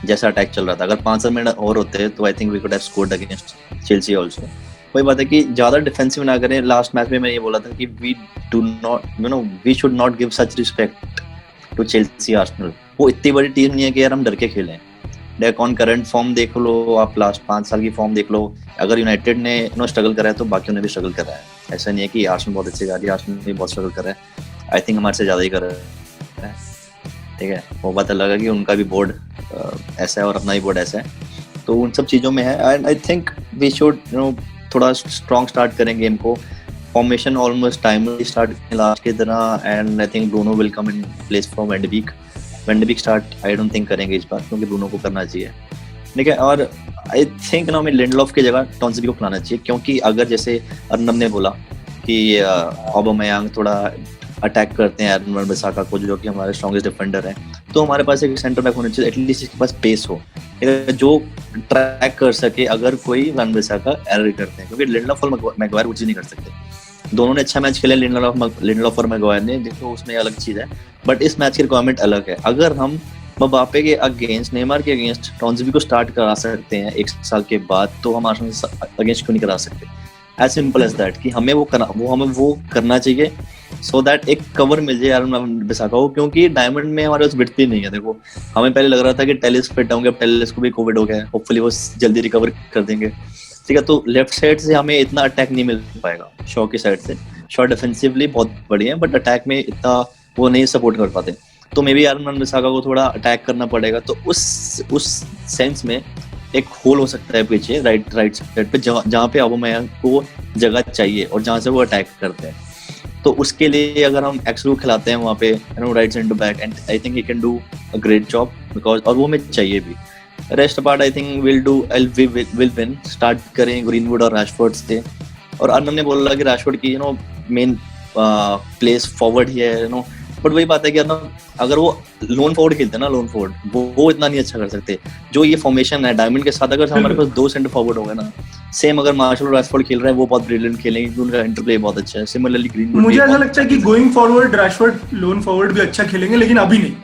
जैसा अटैक चल रहा था। अगर 5 मिनट और होते तो I think we could have scored against Chelsea also. वही बात है कि ज्यादा डिफेंसिव ना करें। लास्ट मैच में मैं ये बोला था कि we should not give such respect to Chelsea Arsenal. वो इतनी बड़ी टीम नहीं है कि यार हम डर के खेलें। डेकॉन करंट फॉर्म देख लो, आप लास्ट 5 साल की फॉर्म देख लो। अगर यूनाइटेड ने स्ट्रगल करा है तो बाकियों ने भी स्ट्रगल करा है। ऐसा नहीं है कि आर्सेनल बहुत अच्छी जा रही है, आर्सेनल भी बहुत स्ट्रगल कर रहा है। आई थिंक हमारे से ज्यादा ही कर रहा है, ठीक है। वो बात अलग है कि उनका भी बोर्ड ऐसा है और अपना ही बोर्ड ऐसा है, तो उन सब चीज़ों में है। And I think we should थोड़ा स्ट्रॉन्ग स्टार्ट करें गेम को। Formation almost timely start last की तरह, and I think Bruno will come in place for van de Beek start I don't think करेंगे इस बार, क्योंकि ब्रूनो को करना चाहिए, ठीक है। और आई थिंक हमें लिंडलॉफ की जगह टॉन्सबी को खिलाना चाहिए, क्योंकि अगर जैसे अर्नब ने बोला कि ऑबामेयांग थोड़ा अटैक करते हैं एरन वन-बिसाका को, जो कि हमारे स्ट्रॉन्गेस्ट डिफेंडर हैं, तो हमारे पास एक सेंटर बैक होना चाहिए एटलीस्ट जिसके पास पेस हो, जो ट्रैक कर सके अगर कोई वन-बिसाका एरर करते हैं, क्योंकि लिंडलॉफ और मैगवायर वो चीज़ नहीं कर सकते। दोनों ने अच्छा मैच खेला लिंडलॉफ और मैगवायर ने, देखो उसमें अलग चीज़ है, बट इस मैच की रिक्वायरमेंट अलग है। अगर हम मबापे के अगेंस्ट, नेमार के अगेंस्ट टॉन्सबी को स्टार्ट करा सकते हैं 1 साल के बाद, तो हम आर्सेनल अगेंस्ट क्यों नहीं करा सकते? एज सिंपल एज दैट कि हमें वो करना चाहिए, सो दैट एक कवर मिल जाए एरन वन-बिसाका को, क्योंकि डायमंड में हमारे पास विड्थ नहीं है। देखो हमें पहले लग रहा था कि टेलिस फिट होंगे, अब टेलिस को भी कोविड हो गया है, होपफुली वो जल्दी रिकवर कर देंगे, ठीक है। तो लेफ्ट साइड से हमें इतना अटैक नहीं मिल पाएगा। शॉ की साइड से शॉ डिफेंसिवली बहुत बढ़िया है, बट अटैक में इतना वो नहीं सपोर्ट कर पाते, तो मे बी एरन वन-बिसाका को थोड़ा अटैक करना पड़ेगा। तो उस सेंस में एक होल हो सकता है पीछे राइट साइड पे, जहाँ पे ऑबामेयांग को जगह चाहिए और जहाँ से वो अटैक करते हैं। तो उसके लिए अगर हम एक्सरू खिलाते हैं वहाँ पे right centre back, and I think he can do a great job, because और वो हमें चाहिए भी। Rest part I think will win. Start करें ग्रीनवुड और रैशफोर्ड से, और अर्नब ने बोला कि रैशफोर्ड की मेन प्लेस फॉरवर्ड ही है, बट वही बात है कि अगर वो लोन फॉरवर्ड खेलते हैं ना, लोन फॉरवर्ड वो इतना नहीं अच्छा कर सकते। जो ये फॉर्मेशन है डायमंड के साथ, अगर हमारे पास 2 सेंटर फॉरवर्ड हो गए ना, सेम अगर मार्शल और रैशफोर्ड खेल रहे हैं, वो बहुत ब्रिलियंट खेलेंगे, उनका इंटरप्ले बहुत अच्छा है। सिमिलरली ग्रीनवुड, मुझे ऐसा लगता है कि going forward Rashford loan forward भी अच्छा खेलेंगे, लेकिन अभी नहीं।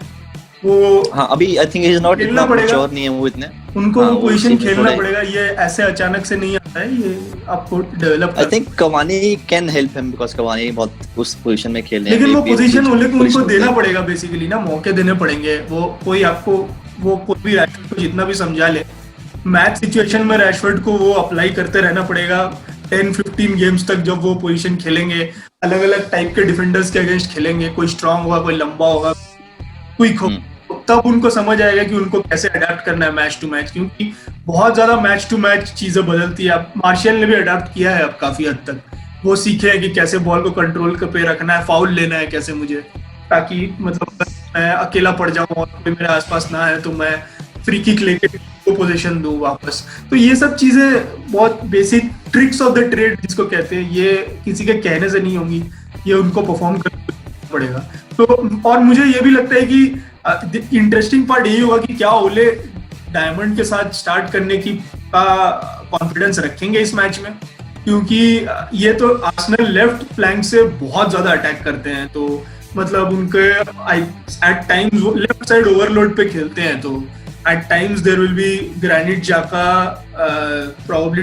वो हाँ, अभी I think he is not इतना मैच्योर नहीं है वो इतने, उनको वो पोजीशन खेलना पड़ेगा। ये ऐसे अचानक से नहीं आता है, ये आपको develop. I think Cavani can help him, because Cavani बहुत उस पोजीशन में खेलने, लेकिन वो पोजीशन उनको देना पड़ेगा बेसिकली ना, मौके देने पड़ेंगे। वो कोई आपको वो कोई भी रैशफोर्ड को जितना भी समझा ले, मैच सिचुएशन में रैशफोर्ड को वो अप्लाई करते रहना पड़ेगा 10-15 गेम्स तक। जब वो पोजीशन खेलेंगे, अलग अलग टाइप के डिफेंडर्स के अगेंस्ट खेलेंगे, कोई स्ट्रांग होगा, कोई लंबा होगा, क्विक हो, तब उनको समझ आएगा कि उनको कैसे अडेप्ट करना है मैच टू मैच, क्योंकि बहुत ज्यादा मैच टू मैच चीजें बदलती है। अब मार्शियल ने भी अडेप्ट किया है अब काफी हद तक, वो सीखे हैं कि कैसे बॉल को कंट्रोल पे रखना है, फाउल लेना है कैसे मुझे, ताकि मतलब मैं अकेला पड़ जाऊं और कोई मेरे आसपास ना है तो मैं फ्री किक लेके वो पोजीशन दूं वापस। तो ये सब चीजें बहुत basic tricks of the trade जिसको कहते हैं, ये किसी के कहने से नहीं होंगी, ये उनको परफॉर्म करना पड़ेगा। तो और मुझे ये भी लगता है कि इंटरेस्टिंग पार्ट यही होगा कि क्या ओले डायमंड के साथ स्टार्ट करने की कॉन्फिडेंस रखेंगे इस मैच में, क्योंकि ये तो आर्सेनल लेफ्ट फ्लैंक से बहुत ज्यादा अटैक करते हैं, तो मतलब उनके at times left side overload पे खेलते हैं, तो at times there will be Granit Xhaka, probably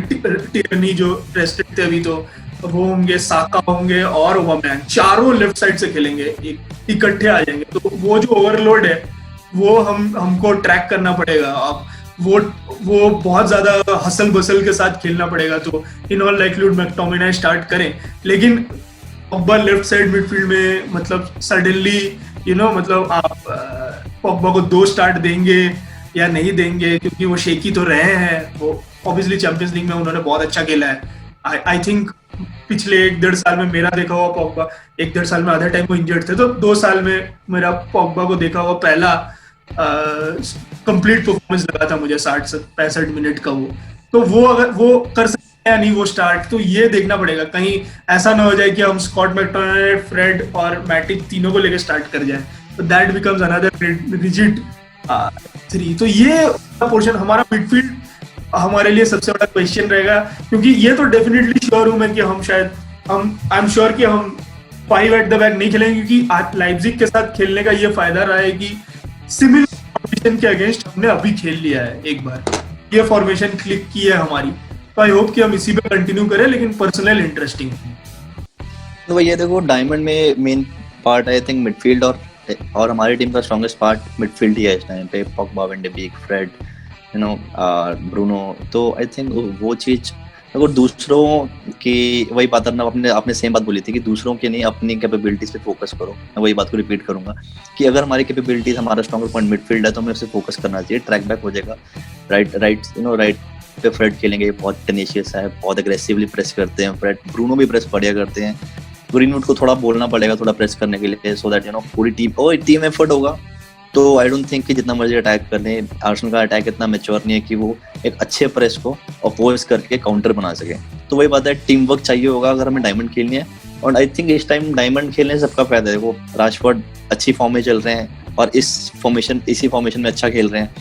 Tierney जो रेस्टेड थे अभी, तो वो होंगे, साका होंगे और ओबामैंग, चारों लेफ्ट साइड से खेलेंगे, एक इकट्ठे आ जाएंगे। तो वो जो ओवरलोड है वो हमको ट्रैक करना पड़ेगा। अब वो बहुत ज्यादा हसल बसल के साथ खेलना पड़ेगा। तो इन ऑल लाइकलीहुड मैक्टोमिनाई स्टार्ट करें, लेकिन पॉग्बा लेफ्ट साइड मिडफील्ड में मतलब सडनली मतलब आप पॉग्बा को 2 स्टार्ट देंगे या नहीं देंगे, क्योंकि वो शेकी तो रहे हैं। वो ऑब्वियसली चैंपियंस लीग में उन्होंने बहुत अच्छा खेला है। आई थिंक पिछले 1-1.5 साल में मेरा देखा हुआ पॉग्बा, 1-1.5 साल में आधा टाइम वो इंजर्ड थे, तो 2 साल में मेरा पॉग्बा को देखा हुआ पहला कंप्लीट परफॉर्मेंस लगा था मुझे 60-65 मिनट का। वो तो वो अगर वो कर सकते हैं या नहीं वो स्टार्ट, तो ये देखना पड़ेगा। कहीं ऐसा ना हो जाए कि हम स्कॉट मैकटोमिनाई, फ्रेड और मैटिक तीनों को लेकर स्टार्ट कर जाए, तो दैट बिकम्स अनदर रिजिड 3। तो ये पोर्शन हमारा मिडफील्ड हमारे लिए सबसे बड़ा क्वेश्चन रहेगा, क्योंकि ये तो डेफिनेटली श्योर हूं मैं कि हम शायद आई एम श्योर कि हम 5 एट द बैक नहीं खेलेंगे, क्योंकि लाइप्जिग के साथ खेलने का ये फायदा रहा है कि सिमिलर फॉर्मेशन के अगेंस्ट हमने अभी खेल लिया है एक बार, ये फॉर्मेशन क्लिक की है हमारी। तो आई होप कि हम इसी पे कंटिन्यू करें, लेकिन पर्सनल इंटरेस्टिंग। तो ये देखो, डायमंड में main part I think midfield, और हमारी टीम का स्ट्रॉन्गेस्ट पार्ट मिडफील्ड ही है इस टाइम पे। Pogba, van de Beek, Fred, Bruno. तो आई थिंक वो चीज, अगर दूसरों की, वही बात आपने सेम बात बोली थी कि दूसरों की नहीं, अपनी कैपेबिलिटीज पे फोकस करो। मैं वही बात को रिपीट करूंगा कि अगर हमारी कैपेबिलिटीज, हमारा स्ट्रॉन्गर पॉइंट मिडफील्ड है, तो हमें उसे फोकस करना चाहिए। ट्रैक बैक हो जाएगा, राइट पे फ्रेड खेलेंगे, बहुत टेनेशियस है, बहुत अग्रेसिवली प्रेस करते हैं फ्रेड। ब्रूनो भी प्रेस बढ़िया करते हैं। ग्रीनवुड को थोड़ा बोलना पड़ेगा थोड़ा प्रेस करने के लिए, सो दैट पूरी टीम एफर्ट होगा। तो आई डोंट थिंक कि जितना मर्जी अटैक कर ले, आर्सेनल का अटैक इतना मैच्योर नहीं है कि वो एक अच्छे प्रेस को अपोज करके काउंटर बना सके। तो वही बात है, टीम वर्क चाहिए होगा अगर हमें डायमंड खेलनी है। और आई थिंक इस टाइम डायमंड खेलने से सबका फायदा है। वो राशफोर्ड अच्छी फॉर्म में चल रहे हैं और इसी फॉर्मेशन में अच्छा खेल रहे हैं,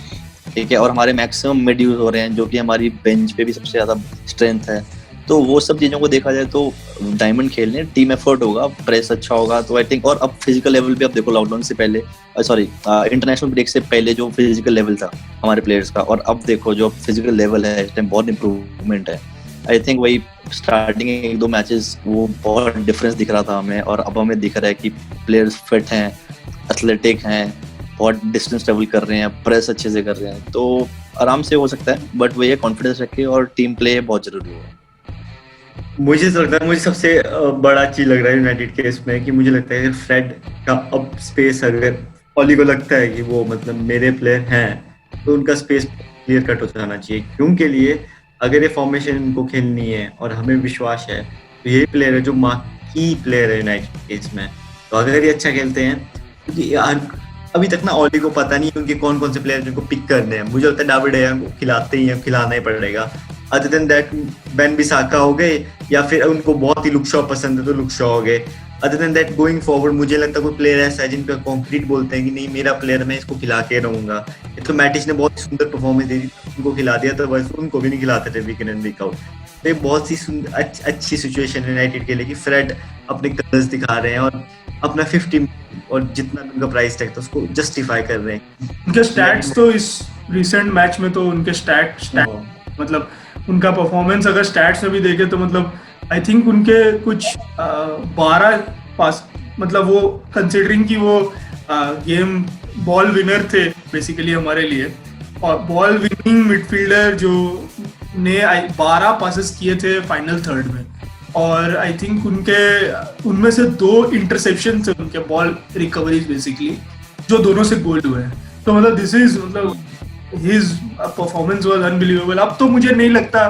ठीक है। और हमारे मैक्सिमम मिड यूज हो रहे हैं, जो कि हमारी बेंच पे भी सबसे ज्यादा स्ट्रेंथ है। तो वो सब चीजों को देखा जाए तो डायमंड खेलने, टीम एफर्ट होगा, प्रेस अच्छा होगा। तो आई थिंक, और अब फिजिकल लेवल भी आप देखो, लॉकडाउन से पहले, इंटरनेशनल ब्रेक से पहले जो फिजिकल लेवल था हमारे प्लेयर्स का, और अब देखो जो फिजिकल लेवल है इस टाइम, बहुत इंप्रूवमेंट है। आई थिंक वही स्टार्टिंग 1-2 मैचेस वो बहुत डिफरेंस दिख रहा था हमें, और अब हमें दिख रहा है कि प्लेयर्स फिट हैं, एथलेटिक हैं, बहुत डिस्टेंस ट्रेवल कर रहे हैं, प्रेस अच्छे से कर रहे हैं। तो आराम से हो सकता है, बट वही कॉन्फिडेंस रखे और टीम प्ले बहुत जरूरी है। मुझे तो लगता है, मुझे सबसे बड़ा चीज लग रहा है यूनाइटेड के इसमें, कि मुझे लगता है कि फ्रेड का अब स्पेस, अगर ओली को लगता है कि वो मतलब मेरे प्लेयर हैं, तो उनका स्पेस क्लियर कट हो जाना चाहिए। क्यों के लिए, अगर ये फॉर्मेशन इनको खेलनी है और हमें विश्वास है, तो यही प्लेयर है जो की प्लेयर है यूनाइटेड के इसमें। तो अगर ये अच्छा खेलते हैं, क्योंकि अभी तक ना ओली को पता नहीं उनके कौन कौन से प्लेयर जिनको पिक करने हैं। मुझे लगता है डेविड डेया को खिलाते ही हैं, खिलाना ही पड़ेगा। अदर देन दैट बेन बिसाका हो गए, या फिर उनको बहुत ही लुक शॉ पसंद है तो लुक शॉ हो गए। Other than that going forward मुझे लगता है कोई प्लेयर ऐसा है जिनका कॉन्क्रीट बोलते हैं कि नहीं मेरा प्लेयर, मैं इसको खिला के रहूंगा। तो मैटिच ने बहुत सुंदर परफॉर्मेंस दी थी, उनको खिला दिया, तो बस उनको भी नहीं खिलाते थे week in and week out. तो ये बहुत सी अच्छी सिचुएशन है यूनाइटेड के लिए कि फ्रेड अपने कलर्स दिखा रहे हैं और अपना 50 और जितना उनका प्राइस टैग था उसको जस्टिफाई कर रहे हैं। उनके स्टैट्स तो इस रिसेंट मैच में तो उनके स्टैट मतलब उनका परफॉर्मेंस अगर स्टैट्स में भी देखे तो मतलब आई थिंक उनके कुछ 12 पास, मतलब वो कंसिडरिंग कि वो गेम बॉल विनर थे बेसिकली हमारे लिए, और बॉल विनिंग मिडफील्डर जो ने 12 पासेस किए थे फाइनल थर्ड में, और आई थिंक उनमें से 2 इंटरसेप्शन थे उनके बॉल रिकवरीज बेसिकली, जो दोनों से गोल हुए हैं। तो मतलब दिस इज मतलब हिज परफॉर्मेंस वाज अनबिलीवेबल। अब तो मुझे नहीं लगता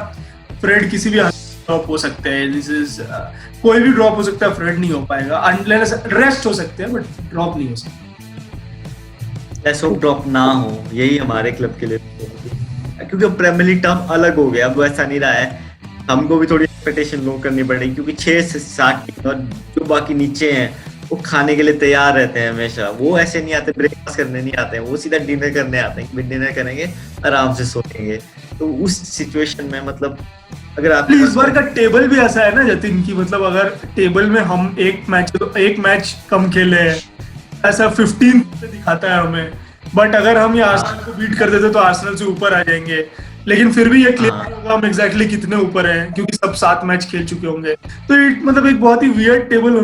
फ्रेड किसी भी ड्रॉप हो सकते हैं, दिस इज कोई भी ड्रॉप हो सकता है, फ्रेड नहीं हो पाएगा अनलेस रेस्ट हो सकते हैं, बट ड्रॉप नहीं हो सकता। ऐसा ड्रॉप ना हो, यही हमारे क्लब के लिए, क्योंकि प्रीमियर लीग टर्म अलग हो गया, अब वैसा नहीं रहा है। हमको भी थोड़ी एक्सपेक्टेशन लो करनी पड़ेगी, क्योंकि 6 से 7 टीम और जो बाकी नीचे हैं वो खाने के लिए तैयार रहते हैं हमेशा। वो ऐसे नहीं आते ब्रेकफास्ट करने नहीं आते हैं, वो सीधा डिनर करने आते हैं, डिनर करेंगे आराम से सोएंगे। तो उस सिचुएशन में मतलब अगर आप इस बार का टेबल भी ऐसा है ना जतिन की, मतलब अगर टेबल में हम एक मैच कम खेले हैं ऐसा 15 पे दिखाता है हमें, बट अगर हम ये आर्सेनल को बीट कर देते तो आर्सेनल से ऊपर आ जाएंगे। लेकिन फिर भी ये क्लियर नहीं होगा हम एग्जैक्टली कितने ऊपर हैं, क्योंकि सब 7 मैच खेल चुके होंगे। तो मतलब एक बहुत ही वियर्ड टेबल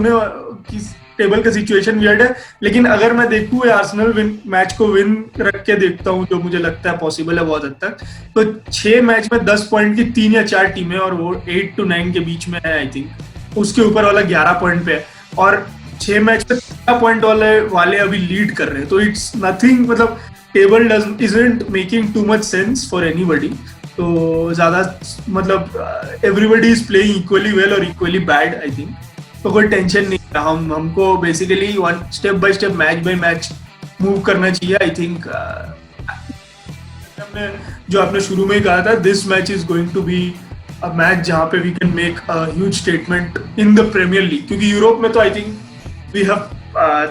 की टेबल का सिचुएशन वियर्ड है। लेकिन अगर मैं देखूं आर्सेनल मैच को विन रख के देखता हूं, जो मुझे लगता है पॉसिबल है बहुत हद तक, तो 6 मैच में 10 पॉइंट की 3 या 4 टीमें, और वो 8 to 9 के बीच में है आई थिंक। उसके ऊपर वाला 11 पॉइंट पे है, और 6 मैच में 13 पॉइंट वाले अभी लीड कर रहे हैं। तो इट्स नथिंग, मतलब table isn't making too much sense for anybody. तो ज्यादा मतलब everybody is playing equally well और इक्वली बैड आई थिंक। तो कोई टेंशन नहीं है, हमको basically one step by step, match by match move करना चाहिए आई थिंक। हमने जो आपने शुरू में ही कहा था, this match is going to be a match जहां पे we can make a huge statement in the Premier League. क्योंकि यूरोप में तो आई थिंक वी हैव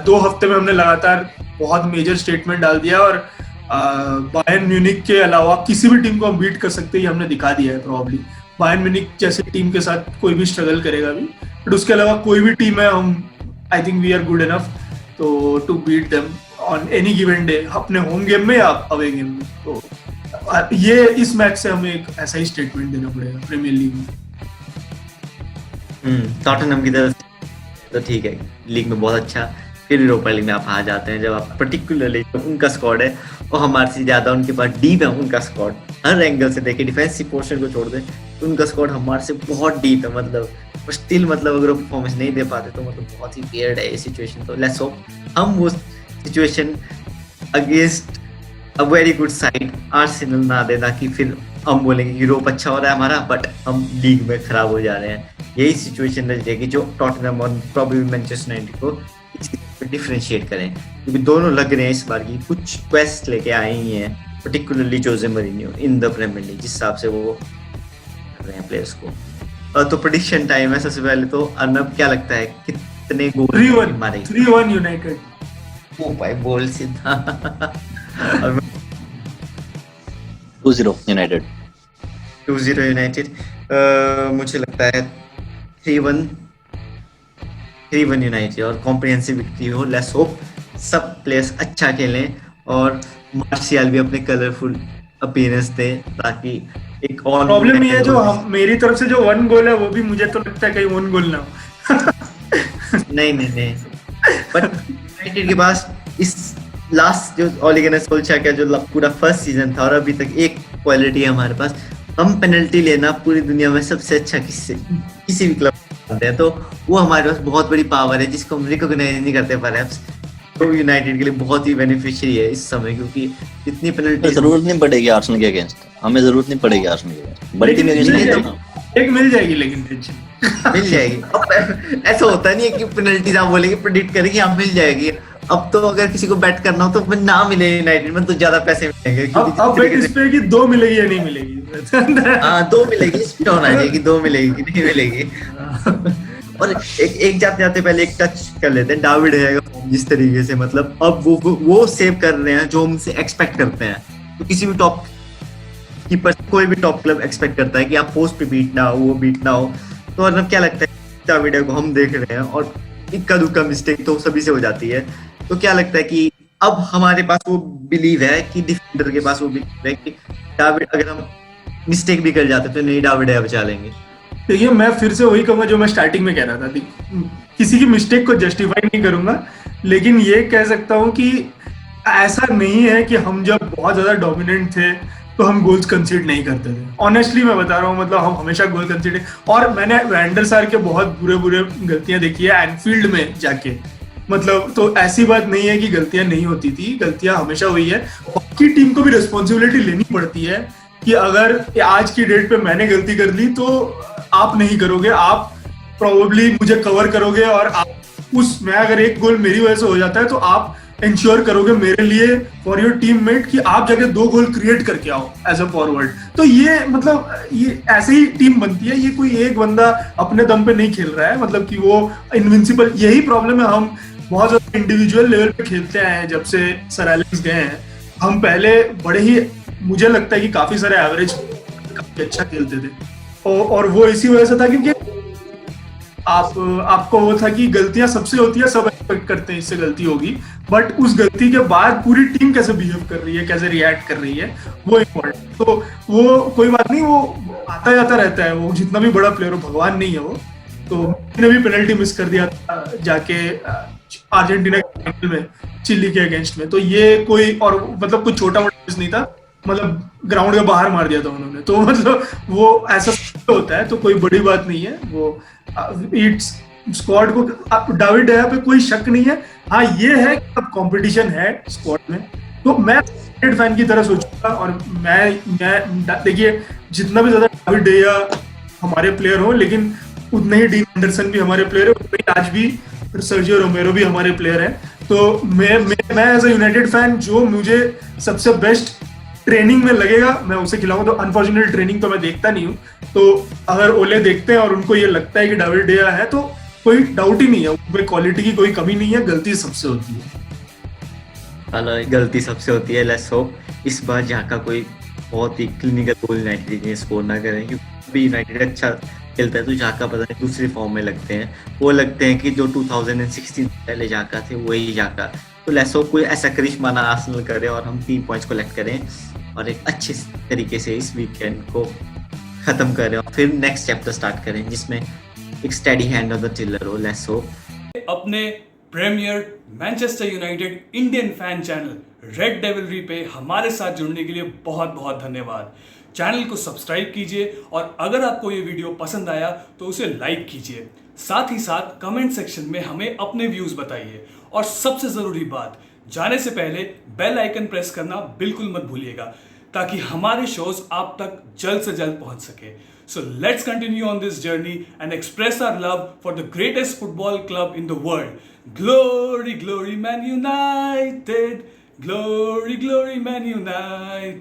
2 हफ्ते में हमने लगातार बहुत मेजर स्टेटमेंट डाल दिया, और बायर्न म्यूनिक के अलावा किसी भी टीम को हम बीट कर सकते हैं, हमने दिखा दिया है। प्रॉब्ली बायर्न म्यूनिक जैसे टीम के साथ कोई भी स्ट्रगल करेगा भी, बट उसके अलावा कोई भी टीम है, हम I think we are good enough तो to beat them on any given day, अपने होम गेम में या अवे गेम में। तो ये इस मैच से हमें एक ऐसा ही स्टेटमेंट देना पड़ेगा प्रीमियर लीग में। टॉटनहम की तरफ तो ठीक है, लीग में बहुत अच्छा, फिर यूरोपा लीग में आप आ जाते हैं जब आप पर्टिकुलरली उनका स्क्वाड है और हमारे से ज्यादा उनके पास डीप है उनका स्क्वाड। हर एंगल से देखें, डिफेंसिव पोर्शन को छोड़ दें तो उनका स्क्वाड हमारे से बहुत डीप है। मतलब स्टिल मतलब अगर वो परफॉर्मेंस नहीं दे पाते तो मतलब बहुत ही वियर्ड है ये सिचुएशन। तो लेट्स होप हम वो situation against a very good side Arsenal ना देना कि फिर हम बोलेंगे यूरोप अच्छा हो रहा है हमारा बट हम लीग में खराब हो जा रहे हैं। यही सिचुएशन रह जाएगी जो टॉटनहम और प्रॉब्लम मैनचेस्टर यूनाइटेड को डिफरेंशिएट करें, क्योंकि दोनों लग रहे हैं इस बार की कुछ क्वेस्ट लेके आए ही हैं, particularly Jose Mourinho in the Premier League, जिस हिसाब से वो कर रहे हैं प्लेयर्स को। तो प्रेडिक्शन टाइम है। सबसे पहले तो अर्नब, क्या लगता है कितने गोल 3-1 मारेंगे? 3-1 यूनाइटेड। ओ भाई बोल सीधा। 2-0 यूनाइटेड। 2-0 यूनाइटेड। मुझे लगता है 3-1 यूनाइटेड और कॉम्प्रिहेंसिव विक्ट्री हो। लेट्स होप सब प्लेयर्स अच्छा खेलें और मार्शियल भी अपने कलरफुल अपीयरेंस दे, ताकि एक और प्रॉब्लम ये है जो मेरी तरफ से जो 1 गोल है वो भी मुझे तो लगता है कहीं 1 गोल ना हो। नहीं बट यूनाइटेड के पास इस लास्ट जो ओले गुनर सोल्शायर का जो पूरा फर्स्ट सीजन था और अभी तक एक क्वालिटी है हमारे पास, हम पेनल्टी लेना पूरी दुनिया में सबसे अच्छा किसी भी क्लब करते हैं। तो वो हमारे पास बहुत बड़ी पावर है जिसको हम रिकॉग्नाइज नहीं करते परहैप्स। तो यूनाइटेड के लिए बहुत ही बेनिफिशियरी है इस समय, क्योंकि इतनी पेनल्टी जरूरत नहीं पड़ेगी आर्सेनल के अगेंस्ट, हमें जरूरत नहीं पड़ेगी आर्सेनल के अगेंस्ट, बड़ी टीम अगेंस्ट नहीं तो एक मिल जाएगी, लेकिन टेंशन मिल जाएगी। अब ऐसा होता नहीं है कि पेनल्टी आप बोलेंगे प्रेडिक्ट करेंगे आप मिल जाएगी। अब तो अगर किसी को बैट करना हो तो ना मिले यूनाइटेड में तो ज्यादा पैसे मिलेंगे। अब बेट इस पे कि 2 मिलेगी या नहीं मिलेगी। हाँ 2 मिलेगी, इस पे होना चाहिए कि 2 मिलेगी कि नहीं मिलेगी। और एक जाते जाते पहले एक टच कर लेते हैं डेविड है जिस तरीके से, मतलब अब वो सेव कर रहे हैं जो हमसे एक्सपेक्ट करते हैं। तो किसी भी टॉप कीपर, कोई भी टॉप क्लब एक्सपेक्ट करता है कि आप पोस्ट पे बीट ना हो, वो बीट ना हो। तो मतलब क्या लगता है डेविड को हम देख रहे हैं और इक्का दुक्का मिस्टेक तो सभी से हो जाती है। तो क्या लगता है कि अब हमारे पास वो बिलीव है कि डिफेंडर के पास वो बिलीव है कि डेविड अगर हम मिस्टेक भी कर जाते तो नहीं डेविड है बचा लेंगे। देखिए मैं फिर से वही कहूंगा जो मैं स्टार्टिंग में कह रहा था, किसी की मिस्टेक को जस्टिफाई नहीं करूंगा, लेकिन ये कह सकता हूं कि ऐसा नहीं है कि हम जब बहुत ज्यादा डोमिनेंट थे तो हम गोल्स कंसीड नहीं करते थे। ऑनेस्टली मैं बता रहा हूँ, मतलब हम हमेशा गोल कंसीड, और मैंने वैंडर सार के बहुत बुरे गलतियां देखी है एनफील्ड में जाके, मतलब तो ऐसी बात नहीं है कि गलतियां नहीं होती थी, गलतियां हमेशा हुई है। बाकी टीम को भी रिस्पॉन्सिबिलिटी लेनी पड़ती है कि अगर आज की डेट पे मैंने गलती कर ली तो आप नहीं करोगे, आप प्रोबेबली मुझे कवर करोगे, और आप मैं अगर एक गोल मेरी वजह से हो जाता है तो आप इंश्योर करोगे मेरे लिए फॉर योर टीममेट कि आप जाके 2 गोल क्रिएट करके आओ एज अ फॉरवर्ड। तो ये मतलब ये ऐसे ही टीम बनती है, ये कोई एक बंदा अपने दम पे नहीं खेल रहा है, मतलब कि वो इनविंसिबल। यही प्रॉब्लम है, हम बहुत ज्यादा इंडिविजुअल लेवल पे खेलते हैं जब से सर एलेक्स गए हैं। हम पहले बड़े ही, मुझे लगता है कि काफी सारे एवरेज काफी अच्छा खेलते थे, और वो इसी वजह से था क्योंकि आपको वो था कि गलतियां सबसे होती है, सब एक्सपेक्ट करते हैं इससे गलती होगी, बट उस गलती के बाद पूरी टीम कैसे बिहेव कर रही है, कैसे रिएक्ट कर रही है, वो इम्पोर्टेंट। तो वो कोई बात नहीं, वो आता जाता रहता है, वो जितना भी बड़ा प्लेयर हो, भगवान नहीं है वो। तो मैंने भी पेनल्टी मिस कर दिया था जाके अर्जेंटीना के फाइनल में चिली के अगेंस्ट में। तो ये कोई और मतलब कुछ छोटा मोटा मिस नहीं था, मतलब ग्राउंड के बाहर मार दिया था उन्होंने। तो मतलब वो ऐसा होता है, तो कोई बड़ी बात नहीं है वो। इट्स स्क्वाड को, डेविड डया पे कोई शक नहीं है। हाँ ये है कि अब कंपटीशन है स्क्वाड में, तो मैं फैन की तरह सोचूंगा। और मैं देखिए, जितना भी ज्यादा डेविड डया हमारे प्लेयर हो, लेकिन उतने ही डीन एंडरसन भी हमारे प्लेयर है, उतने ही आज भी सर्जियो रोमेरो भी हमारे प्लेयर है। तो मैं एज अ यूनाइटेड फैन, जो मुझे सबसे बेस्ट ट्रेनिंग में लगेगा मैं उसे खिलाऊंगा। तो अनफॉर्चुनेटली ट्रेनिंग तो मैं देखता नहीं हूँ, तो अगर ओले देखते हैं और उनको ये लगता है कि डेविड डेया है, तो कोई डाउट ही नहीं है, उनमें क्वालिटी की कोई कमी नहीं है, गलती सबसे होती है। गलती सबसे होती है। लेट्स होप इस बार झाका कोई बहुत ही क्लिनिकल गोल यूनाइटेड के लिए स्कोर ना करें, क्योंकि अभी यूनाइटेड अच्छा खेलता है तो झाका पता नहीं दूसरी फॉर्म में लगते हैं। वो लगते हैं कि जो 2016 पहले झाका थे वही झाका। तो लेट्स होप कोई ऐसा करिश्मा ना आर्सेनल करे और हम 3 पॉइंट्स कलेक्ट करें और एक अच्छे तरीके से इस वीकेंड को खत्म करें और फिर नेक्स्ट चैप्टर स्टार्ट करें जिसमें एक steady hand on the tiller हो। लेट्स होप अपने premier Manchester United Indian fan channel Red Devilry पे हमारे साथ जुड़ने के लिए बहुत बहुत धन्यवाद। चैनल को सब्सक्राइब कीजिए और अगर आपको ये वीडियो पसंद आया तो उसे लाइक कीजिए। साथ ही साथ कमेंट सेक्शन में हमें अपने व्यूज़ बताइए और सबसे ज़रूरी बात, जाने से पहले बेल आइकन प्रेस करना बिल्कुल मत भूलिएगा ताकि हमारे शोज आप तक जल्द से जल्द पहुंच सके। So let's continue on this journey and express our love for the greatest football club in the world. Glory, glory, Man United! Glory, glory, Man United!